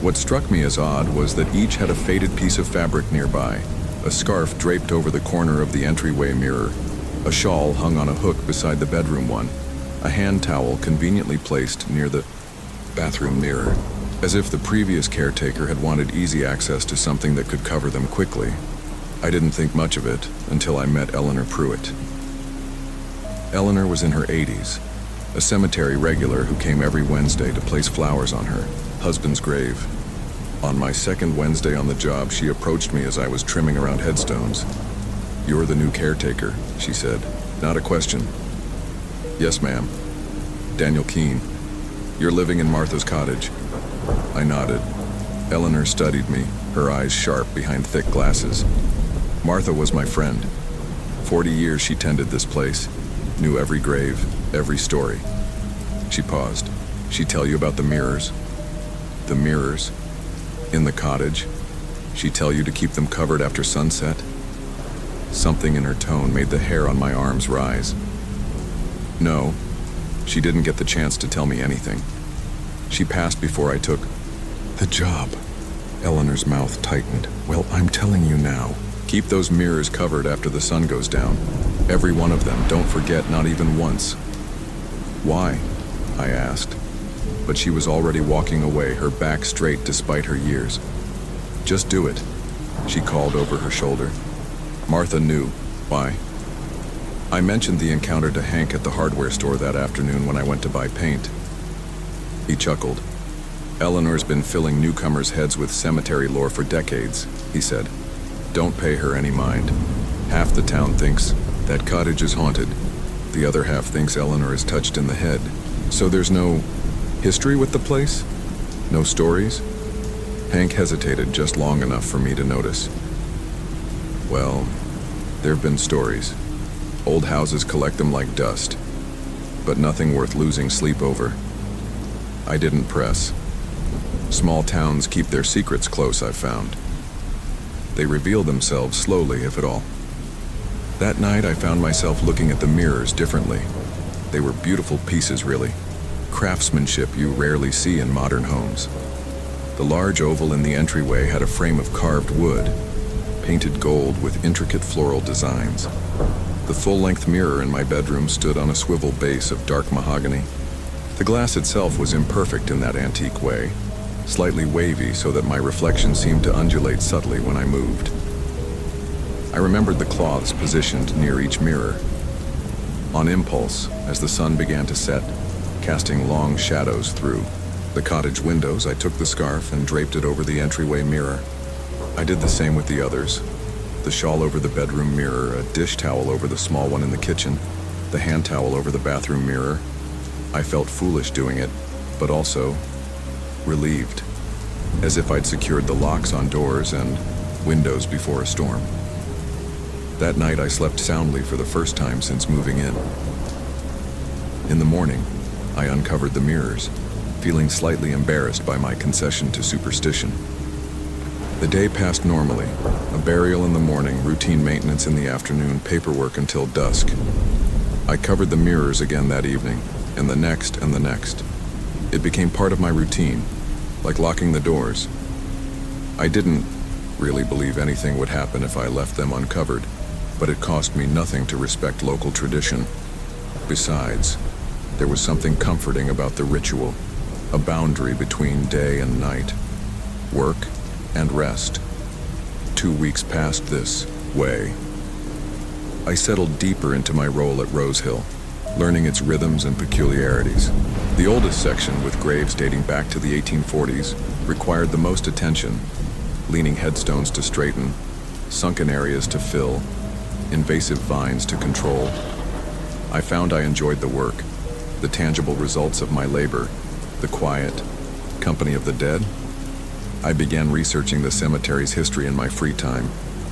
What struck me as odd was that each had a faded piece of fabric nearby, a scarf draped over the corner of the entryway mirror, a shawl hung on a hook beside the bedroom one, a hand towel conveniently placed near the bathroom mirror, as if the previous caretaker had wanted easy access to something that could cover them quickly. I didn't think much of it until I met Eleanor Pruitt. Eleanor was in her 80s, a cemetery regular who came every Wednesday to place flowers on her husband's grave. On my 2nd Wednesday on the job, she approached me as I was trimming around headstones. "You're the new caretaker," she said. "Not a question." "Yes, ma'am." "Daniel Keene. You're living in Martha's cottage." I nodded. Eleanor studied me, her eyes sharp behind thick glasses. Martha was my friend. 40 years she tended this place, knew every grave, every story. She paused. She tell you about the mirrors? The mirrors? In the cottage? She tell you to keep them covered after sunset? Something in her tone made the hair on my arms rise. No, she didn't get the chance to tell me anything. She passed before I took the job. Eleanor's mouth tightened. Well, I'm telling you now. Keep those mirrors covered after the sun goes down. Every one of them, don't forget, not even once. Why? I asked. But she was already walking away, her back straight despite her years. Just do it, she called over her shoulder. Martha knew. Why? I mentioned the encounter to Hank at the hardware store that afternoon when I went to buy paint. He chuckled. Eleanor's been filling newcomers' heads with cemetery lore for decades, he said. Don't pay her any mind. Half the town thinks that cottage is haunted. The other half thinks Eleanor is touched in the head. So there's no history with the place? No stories? Hank hesitated just long enough for me to notice. Well, there've been stories. Old houses collect them like dust. But nothing worth losing sleep over. I didn't press. Small towns keep their secrets close, I've found. They reveal themselves slowly, if at all. That night, I found myself looking at the mirrors differently. They were beautiful pieces, really. Craftsmanship you rarely see in modern homes. The large oval in the entryway had a frame of carved wood, painted gold with intricate floral designs. The full-length mirror in my bedroom stood on a swivel base of dark mahogany. The glass itself was imperfect in that antique way, slightly wavy so that my reflection seemed to undulate subtly when I moved. I remembered the cloths positioned near each mirror. On impulse, as the sun began to set, casting long shadows through the cottage windows, I took the scarf and draped it over the entryway mirror. I did the same with the others. The shawl over the bedroom mirror, a dish towel over the small one in the kitchen, the hand towel over the bathroom mirror. I felt foolish doing it, but also relieved, as if I'd secured the locks on doors and windows before a storm. That night I slept soundly for the first time since moving in. In the morning, I uncovered the mirrors, feeling slightly embarrassed by my concession to superstition. The day passed normally, a burial in the morning, routine maintenance in the afternoon, paperwork until dusk. I covered the mirrors again that evening, and the next and the next. It became part of my routine, like locking the doors. I didn't really believe anything would happen if I left them uncovered, but it cost me nothing to respect local tradition. Besides, there was something comforting about the ritual, a boundary between day and night, work and rest. 2 weeks passed this way. I settled deeper into my role at Rosehill, learning its rhythms and peculiarities. The oldest section, with graves dating back to the 1840s, required the most attention, leaning headstones to straighten, sunken areas to fill, invasive vines to control. I found I enjoyed the work, the tangible results of my labor, the quiet company of the dead. I began researching the cemetery's history in my free time,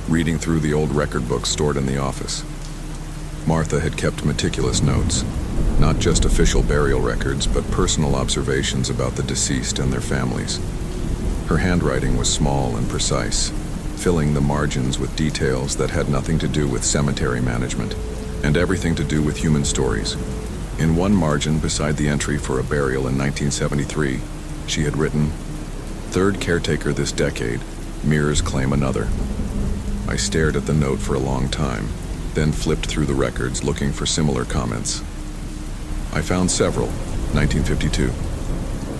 reading through the old record books stored in the office. Martha had kept meticulous notes, not just official burial records, but personal observations about the deceased and their families. Her handwriting was small and precise, filling the margins with details that had nothing to do with cemetery management, and everything to do with human stories. In one margin beside the entry for a burial in 1973, she had written, "Third caretaker this decade, mirrors claim another." I stared at the note for a long time, then flipped through the records looking for similar comments. I found several. 1952.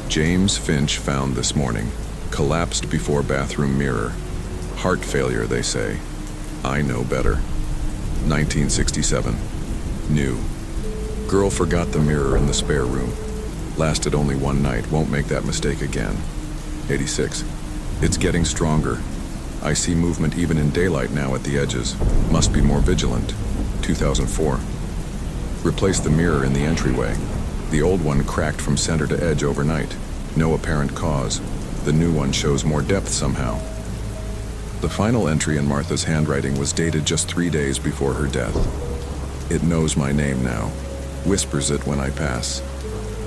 James Finch found this morning, collapsed before bathroom mirror. Heart failure, they say. I know better. 1967. New. Girl forgot the mirror in the spare room. Lasted only one night, won't make that mistake again. 86. It's getting stronger. I see movement even in daylight now at the edges. Must be more vigilant. 2004. Replaced the mirror in the entryway. The old one cracked from center to edge overnight. No apparent cause. The new one shows more depth somehow. The final entry in Martha's handwriting was dated just 3 days before her death. It knows my name now, whispers it when I pass.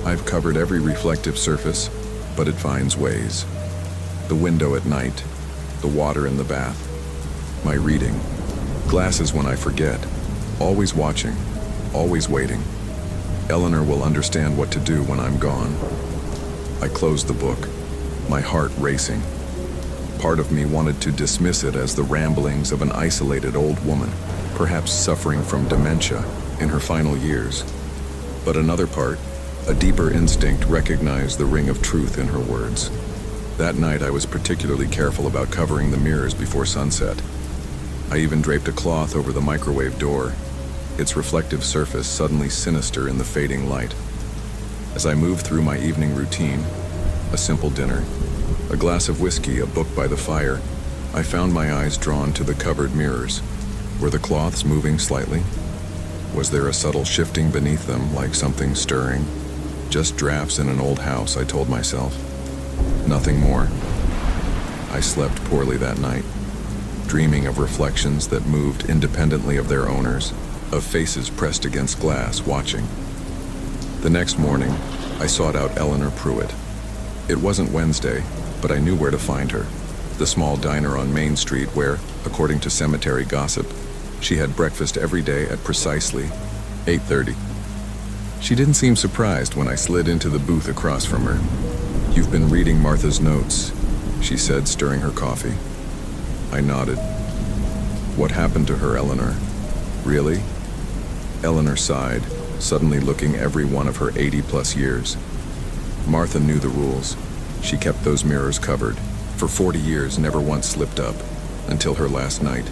I've covered every reflective surface, but it finds ways. The window at night, the water in the bath, my reading, glasses when I forget, always watching, always waiting. Eleanor will understand what to do when I'm gone. I closed the book, my heart racing. Part of me wanted to dismiss it as the ramblings of an isolated old woman, perhaps suffering from dementia in her final years. But another part, a deeper instinct, recognized the ring of truth in her words. That night I was particularly careful about covering the mirrors before sunset. I even draped a cloth over the microwave door, its reflective surface suddenly sinister in the fading light. As I moved through my evening routine, a simple dinner, a glass of whiskey, a book by the fire, I found my eyes drawn to the covered mirrors. Were the cloths moving slightly? Was there a subtle shifting beneath them, like something stirring? Just drafts in an old house, I told myself. Nothing more. I slept poorly that night, dreaming of reflections that moved independently of their owners, of faces pressed against glass, watching. The next morning, I sought out Eleanor Pruitt. It wasn't Wednesday, but I knew where to find her. The small diner on Main Street where, according to cemetery gossip, she had breakfast every day at precisely 8:30. She didn't seem surprised when I slid into the booth across from her. "You've been reading Martha's notes," she said, stirring her coffee. I nodded. "What happened to her, Eleanor? Really?" Eleanor sighed, suddenly looking every one of her 80-plus years. Martha knew the rules. She kept those mirrors covered. For 40 years, never once slipped up, until her last night.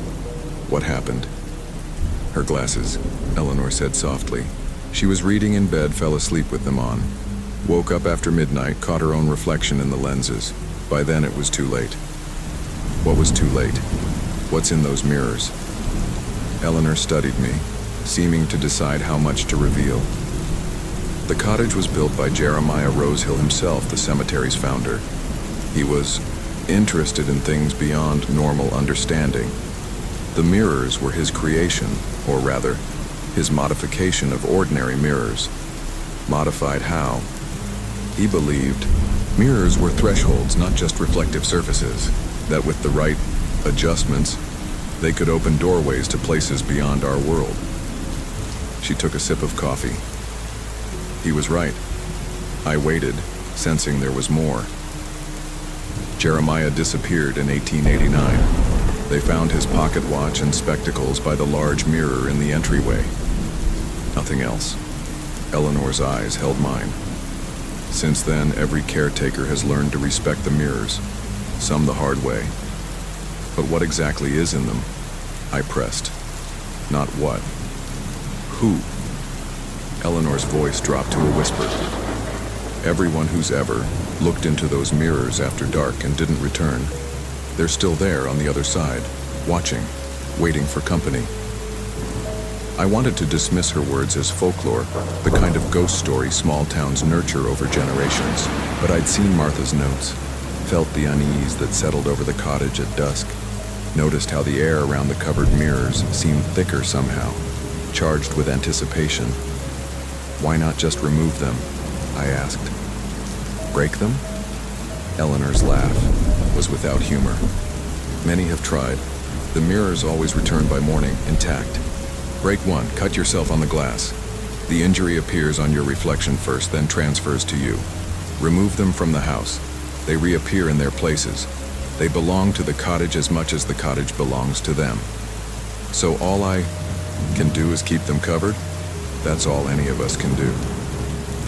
What happened? Her glasses, Eleanor said softly. She was reading in bed, fell asleep with them on. Woke up after midnight, caught her own reflection in the lenses. By then it was too late. What was too late? What's in those mirrors? Eleanor studied me, seeming to decide how much to reveal. The cottage was built by Jeremiah Rosehill himself, the cemetery's founder. He was interested in things beyond normal understanding. The mirrors were his creation, or rather, his modification of ordinary mirrors. Modified how? He believed mirrors were thresholds, not just reflective surfaces, that with the right adjustments, they could open doorways to places beyond our world. She took a sip of coffee. He was right. I waited, sensing there was more. Jeremiah disappeared in 1889. They found his pocket watch and spectacles by the large mirror in the entryway. Nothing else. Eleanor's eyes held mine. Since then, every caretaker has learned to respect the mirrors, some the hard way. But what exactly is in them? I pressed. Not what. Who? Eleanor's voice dropped to a whisper. Everyone who's ever looked into those mirrors after dark and didn't return, they're still there on the other side, watching, waiting for company. I wanted to dismiss her words as folklore, the kind of ghost story small towns nurture over generations, but I'd seen Martha's notes, felt the unease that settled over the cottage at dusk, noticed how the air around the covered mirrors seemed thicker somehow, charged with anticipation. Why not just remove them? I asked. Break them? Eleanor's laugh was without humor. Many have tried. The mirrors always return by morning, intact. Break one, cut yourself on the glass. The injury appears on your reflection first, then transfers to you. Remove them from the house. They reappear in their places. They belong to the cottage as much as the cottage belongs to them. So all I can do is keep them covered? That's all any of us can do.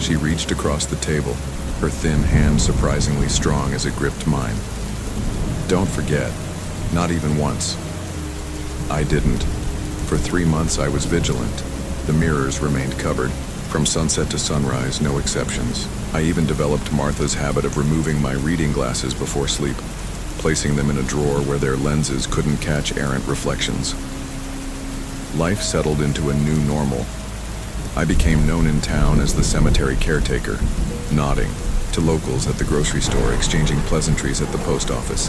She reached across the table, her thin hand surprisingly strong as it gripped mine. Don't forget, not even once. I didn't. For 3 months I was vigilant. The mirrors remained covered. From sunset to sunrise, no exceptions. I even developed Martha's habit of removing my reading glasses before sleep, placing them in a drawer where their lenses couldn't catch errant reflections. Life settled into a new normal. I became known in town as the cemetery caretaker, nodding to locals at the grocery store, exchanging pleasantries at the post office.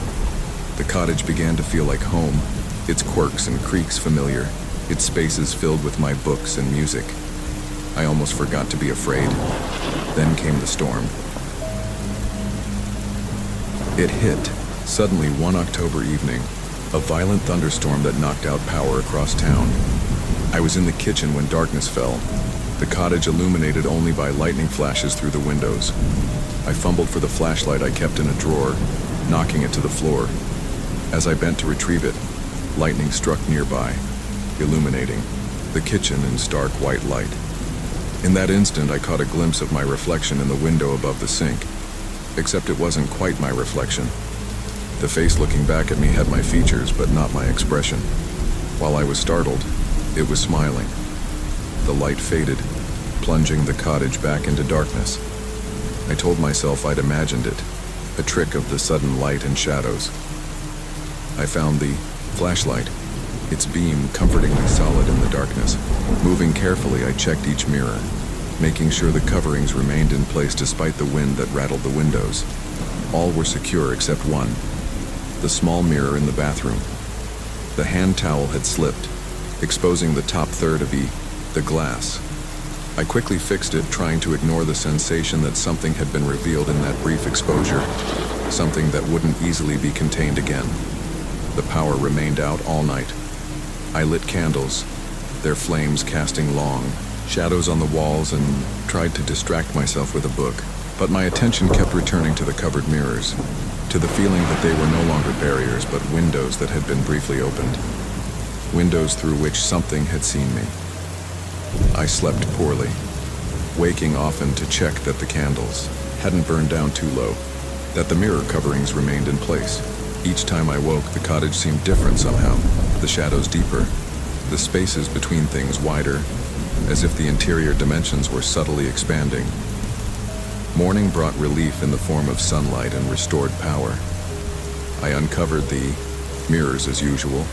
The cottage began to feel like home, its quirks and creaks familiar, its spaces filled with my books and music. I almost forgot to be afraid. Then came the storm. It hit, suddenly one October evening, a violent thunderstorm that knocked out power across town. I was in the kitchen when darkness fell, the cottage illuminated only by lightning flashes through the windows. I fumbled for the flashlight I kept in a drawer, knocking it to the floor. As I bent to retrieve it, lightning struck nearby, illuminating the kitchen in stark white light. In that instant, I caught a glimpse of my reflection in the window above the sink, except it wasn't quite my reflection. The face looking back at me had my features, but not my expression. While I was startled, it was smiling. The light faded, plunging the cottage back into darkness. I told myself I'd imagined it, a trick of the sudden light and shadows. I found the flashlight, its beam comfortingly solid in the darkness. Moving carefully, I checked each mirror, making sure the coverings remained in place despite the wind that rattled the windows. All were secure except one, the small mirror in the bathroom. The hand towel had slipped, exposing the top third of the glass. I quickly fixed it, trying to ignore the sensation that something had been revealed in that brief exposure, something that wouldn't easily be contained again. The power remained out all night. I lit candles, their flames casting long shadows on the walls, and tried to distract myself with a book. But my attention kept returning to the covered mirrors, to the feeling that they were no longer barriers but windows that had been briefly opened. Windows through which something had seen me. I slept poorly, waking often to check that the candles hadn't burned down too low, that the mirror coverings remained in place. Each time I woke, the cottage seemed different somehow, the shadows deeper, the spaces between things wider, as if the interior dimensions were subtly expanding. Morning brought relief in the form of sunlight and restored power. I uncovered the mirrors as usual,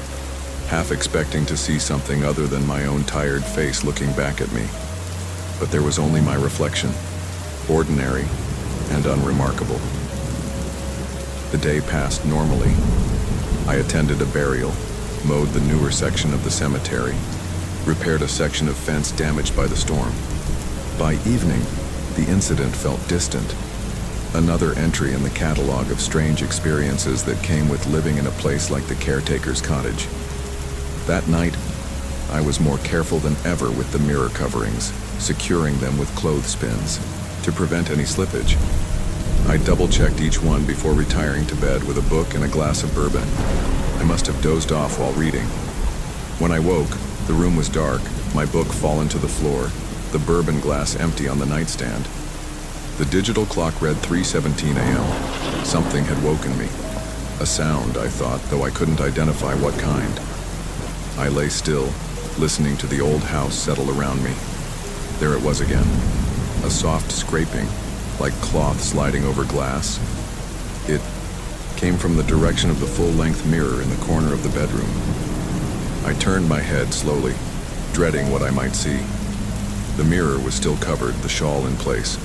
half expecting to see something other than my own tired face looking back at me. But there was only my reflection, ordinary and unremarkable. The day passed normally. I attended a burial, mowed the newer section of the cemetery, repaired a section of fence damaged by the storm. By evening, the incident felt distant, another entry in the catalog of strange experiences that came with living in a place like the caretaker's cottage. That night, I was more careful than ever with the mirror coverings, securing them with clothespins to prevent any slippage. I double-checked each one before retiring to bed with a book and a glass of bourbon. I must have dozed off while reading. When I woke, the room was dark, my book fallen to the floor, the bourbon glass empty on the nightstand. The digital clock read 3:17 a.m. Something had woken me. A sound, I thought, though I couldn't identify what kind. I lay still, listening to the old house settle around me. There it was again, a soft scraping, like cloth sliding over glass. It came from the direction of the full-length mirror in the corner of the bedroom. I turned my head slowly, dreading what I might see. The mirror was still covered, the shawl in place.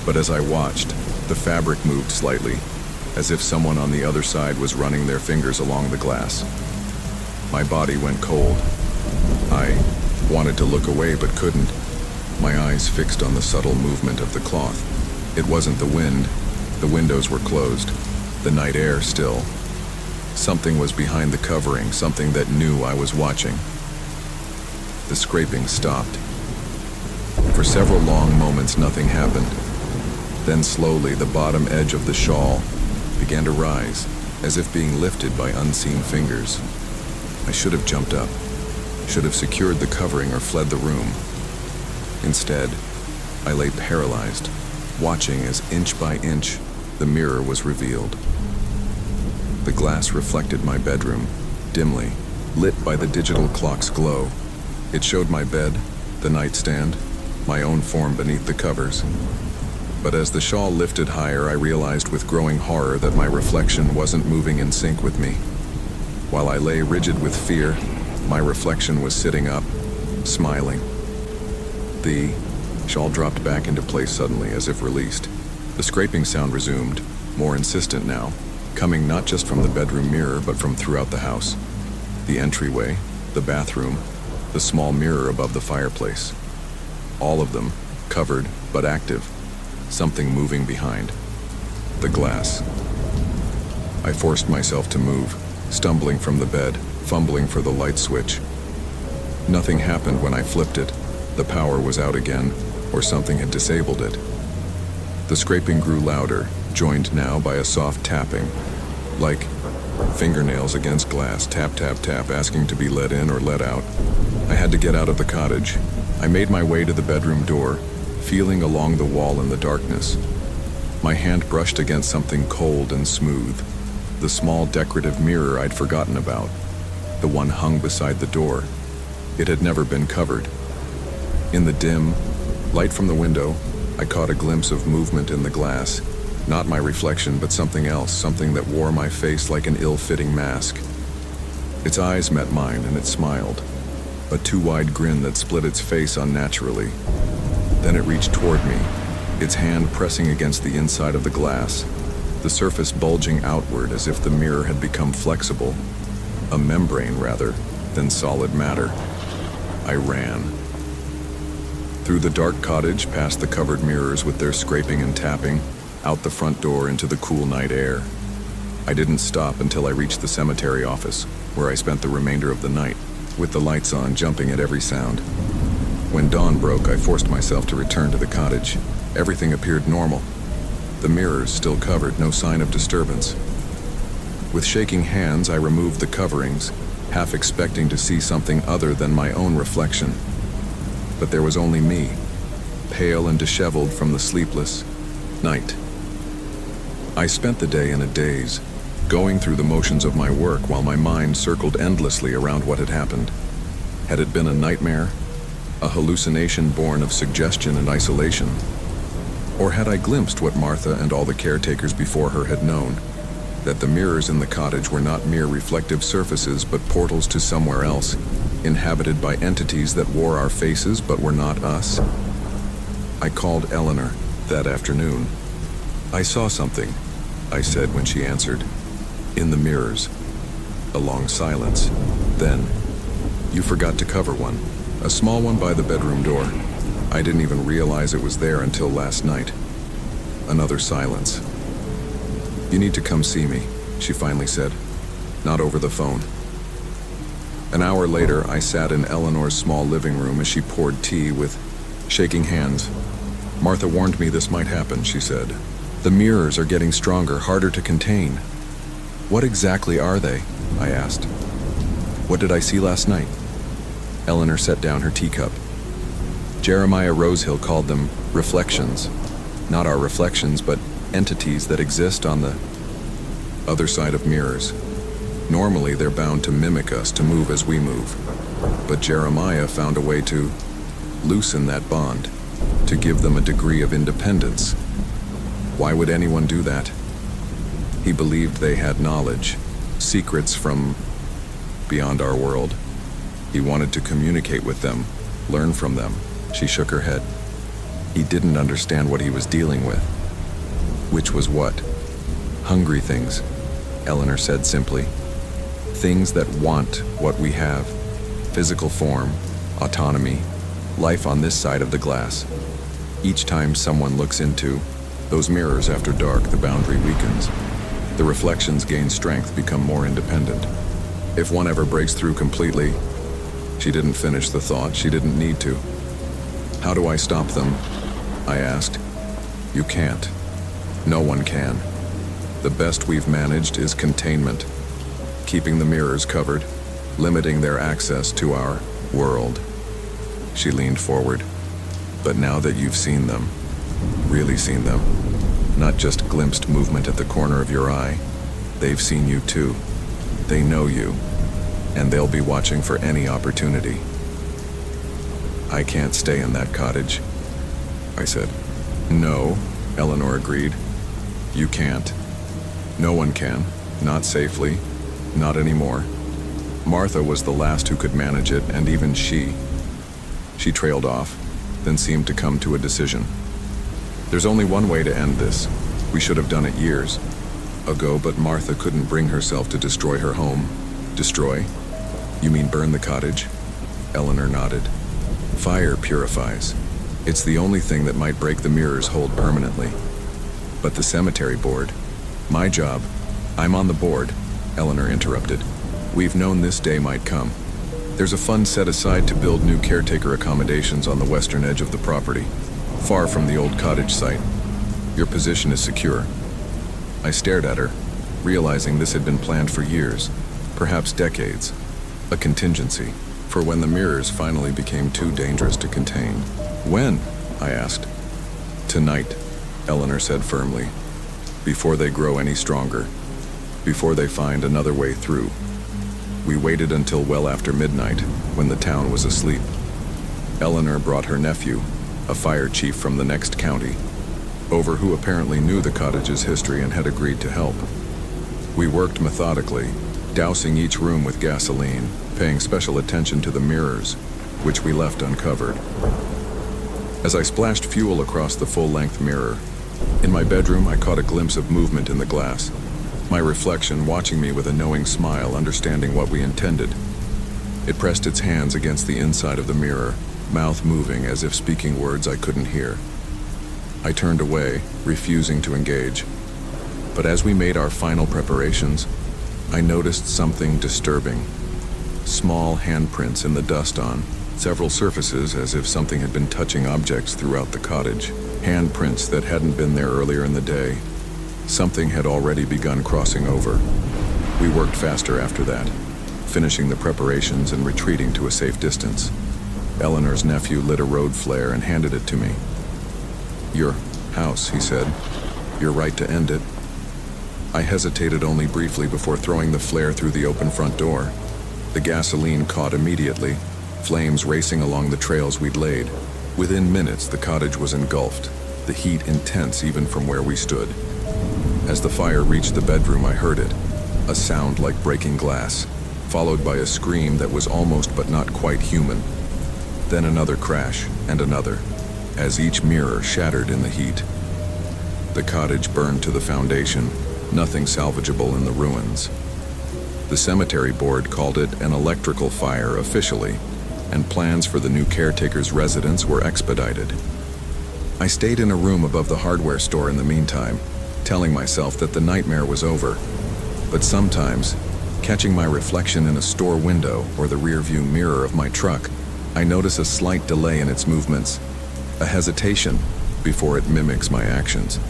But as I watched, the fabric moved slightly, as if someone on the other side was running their fingers along the glass. My body went cold. I wanted to look away but couldn't, my eyes fixed on the subtle movement of the cloth. It wasn't the wind. The windows were closed, the night air still. Something was behind the covering, something that knew I was watching. The scraping stopped. For several long moments, nothing happened. Then slowly, the bottom edge of the shawl began to rise, as if being lifted by unseen fingers. I should have jumped up, should have secured the covering or fled the room. Instead, I lay paralyzed, watching as inch by inch the mirror was revealed. The glass reflected my bedroom, dimly, lit by the digital clock's glow. It showed my bed, the nightstand, my own form beneath the covers. But as the shawl lifted higher, I realized with growing horror that my reflection wasn't moving in sync with me. While I lay rigid with fear, my reflection was sitting up, smiling. The shawl dropped back into place suddenly, as if released. The scraping sound resumed, more insistent now, coming not just from the bedroom mirror, but from throughout the house. The entryway, the bathroom, the small mirror above the fireplace. all of them, covered but active, something moving behind. The glass. I forced myself to move, stumbling from the bed, fumbling for the light switch. Nothing happened when I flipped it. The power was out again, or something had disabled it. The scraping grew louder, joined now by a soft tapping, like fingernails against glass, tap, tap, tap, asking to be let in or let out. I had to get out of the cottage. I made my way to the bedroom door, feeling along the wall in the darkness. My hand brushed against something cold and smooth, the small decorative mirror I'd forgotten about, the one hung beside the door. It had never been covered. In the dim light from the window, I caught a glimpse of movement in the glass. Not my reflection, but something else, something that wore my face like an ill-fitting mask. Its eyes met mine, and it smiled, a too-wide grin that split its face unnaturally. Then it reached toward me, its hand pressing against the inside of the glass, the surface bulging outward as if the mirror had become flexible, a membrane rather than solid matter. I ran. Through the dark cottage, past the covered mirrors with their scraping and tapping, out the front door into the cool night air. I didn't stop until I reached the cemetery office, where I spent the remainder of the night, with the lights on, jumping at every sound. When dawn broke, I forced myself to return to the cottage. Everything appeared normal. The mirrors still covered, no sign of disturbance. With shaking hands, I removed the coverings, half expecting to see something other than my own reflection. But there was only me, pale and disheveled from the sleepless night. I spent the day in a daze, going through the motions of my work while my mind circled endlessly around what had happened. Had it been a nightmare, a hallucination born of suggestion and isolation? Or had I glimpsed what Martha and all the caretakers before her had known, that the mirrors in the cottage were not mere reflective surfaces but portals to somewhere else, inhabited by entities that wore our faces but were not us? I called Eleanor that afternoon. "I saw something," I said when she answered. "In the mirrors." A long silence. Then, "You forgot to cover one. A small one by the bedroom door. I didn't even realize it was there until last night." Another silence. "You need to come see me," she finally said. "Not over the phone." An hour later, I sat in Eleanor's small living room as she poured tea with shaking hands. "Martha warned me this might happen," she said. "The mirrors are getting stronger, harder to contain." "What exactly are they?" I asked. "What did I see last night?" Eleanor set down her teacup. Jeremiah Rosehill called them reflections. Not our reflections, but entities that exist on the other side of mirrors. Normally, they're bound to mimic us, to move as we move. But Jeremiah found a way to loosen that bond, to give them a degree of independence. Why would anyone do that? He believed they had knowledge, secrets from beyond our world. He wanted to communicate with them, learn from them. She shook her head. He didn't understand what he was dealing with. Which was what? Hungry things, Eleanor said simply. Things that want what we have. Physical form, autonomy, life on this side of the glass. Each time someone looks into those mirrors after dark, the boundary weakens. The reflections gain strength, become more independent. If one ever breaks through completely, she didn't finish the thought, she didn't need to. "How do I stop them?" I asked. "You can't. No one can. The best we've managed is containment, keeping the mirrors covered, limiting their access to our world." She leaned forward. "But now that you've seen them, really seen them, not just glimpsed movement at the corner of your eye, they've seen you too. They know you, and they'll be watching for any opportunity." "I can't stay in that cottage," I said. "No," Eleanor agreed. "You can't. No one can. Not safely. Not anymore. Martha was the last who could manage it, and even she." She trailed off, then seemed to come to a decision. "There's only one way to end this. We should have done it years ago, but Martha couldn't bring herself to destroy her home." "Destroy? You mean burn the cottage?" Eleanor nodded. "Fire purifies. It's the only thing that might break the mirror's hold permanently. But the cemetery board, my job, I'm on the board, Eleanor interrupted. We've known this day might come. There's a fund set aside to build new caretaker accommodations on the western edge of the property, far from the old cottage site. Your position is secure. I stared at her, realizing this had been planned for years, perhaps decades. A contingency, for when the mirrors finally became too dangerous to contain. When? I asked. Tonight, Eleanor said firmly. Before they grow any stronger. Before they find another way through. We waited until well after midnight, when the town was asleep. Eleanor brought her nephew, a fire chief from the next county, over who apparently knew the cottage's history and had agreed to help. We worked methodically, dousing each room with gasoline, paying special attention to the mirrors, which we left uncovered. As I splashed fuel across the full-length mirror, in my bedroom I caught a glimpse of movement in the glass, my reflection watching me with a knowing smile, understanding what we intended. It pressed its hands against the inside of the mirror, mouth moving as if speaking words I couldn't hear. I turned away, refusing to engage. But as we made our final preparations, I noticed something disturbing. Small handprints in the dust on several surfaces, as if something had been touching objects throughout the cottage. Handprints that hadn't been there earlier in the day. Something had already begun crossing over. We worked faster after that, finishing the preparations and retreating to a safe distance. Eleanor's nephew lit a road flare and handed it to me. Your house, he said. Your right to end it. I hesitated only briefly before throwing the flare through the open front door. The gasoline caught immediately, flames racing along the trails we'd laid. Within minutes, the cottage was engulfed, the heat intense even from where we stood. As the fire reached the bedroom, I heard it, a sound like breaking glass, followed by a scream that was almost but not quite human. Then another crash, and another, as each mirror shattered in the heat. The cottage burned to the foundation, nothing salvageable in the ruins. The cemetery board called it an electrical fire officially, and plans for the new caretaker's residence were expedited. I stayed in a room above the hardware store in the meantime, telling myself that the nightmare was over. But sometimes, catching my reflection in a store window or the rearview mirror of my truck, I notice a slight delay in its movements, a hesitation before it mimics my actions.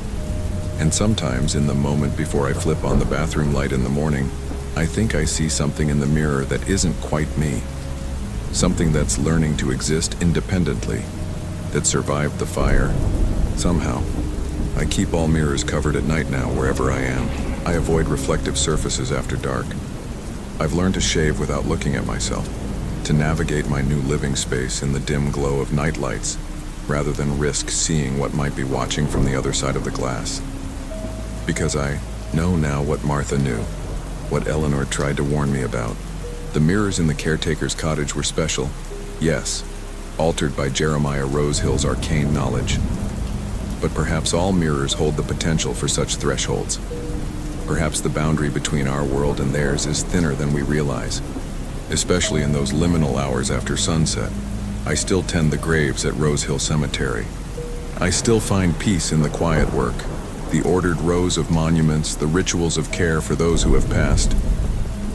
And sometimes, in the moment before I flip on the bathroom light in the morning, I think I see something in the mirror that isn't quite me. Something that's learning to exist independently, that survived the fire, somehow. I keep all mirrors covered at night now, wherever I am. I avoid reflective surfaces after dark. I've learned to shave without looking at myself, to navigate my new living space in the dim glow of night lights, rather than risk seeing what might be watching from the other side of the glass. Because I know now what Martha knew, what Eleanor tried to warn me about. The mirrors in the caretaker's cottage were special, yes, altered by Jeremiah Rosehill's arcane knowledge. But perhaps all mirrors hold the potential for such thresholds. Perhaps the boundary between our world and theirs is thinner than we realize, especially in those liminal hours after sunset. I still tend the graves at Rosehill Cemetery. I still find peace in the quiet work, the ordered rows of monuments, the rituals of care for those who have passed.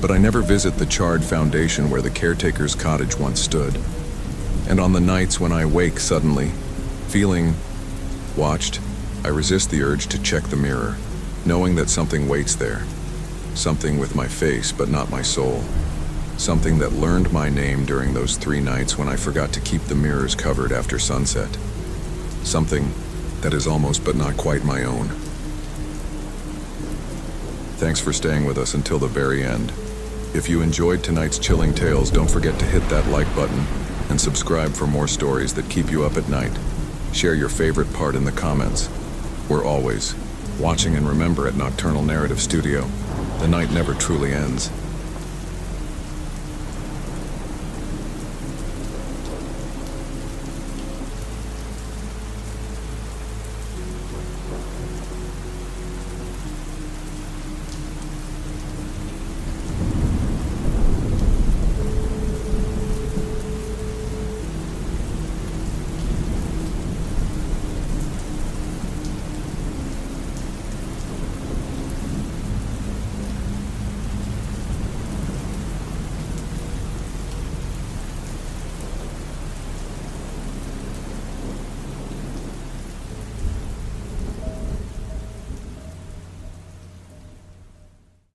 But I never visit the charred foundation where the caretaker's cottage once stood. And on the nights when I wake suddenly, feeling watched, I resist the urge to check the mirror, knowing that something waits there. Something with my face, but not my soul. Something that learned my name during those 3 nights when I forgot to keep the mirrors covered after sunset. Something that is almost but not quite my own. Thanks for staying with us until the very end. If you enjoyed tonight's chilling tales, don't forget to hit that like button and subscribe for more stories that keep you up at night. Share your favorite part in the comments. We're always watching, and remember, at Nocturnal Narrative Studio, the night never truly ends.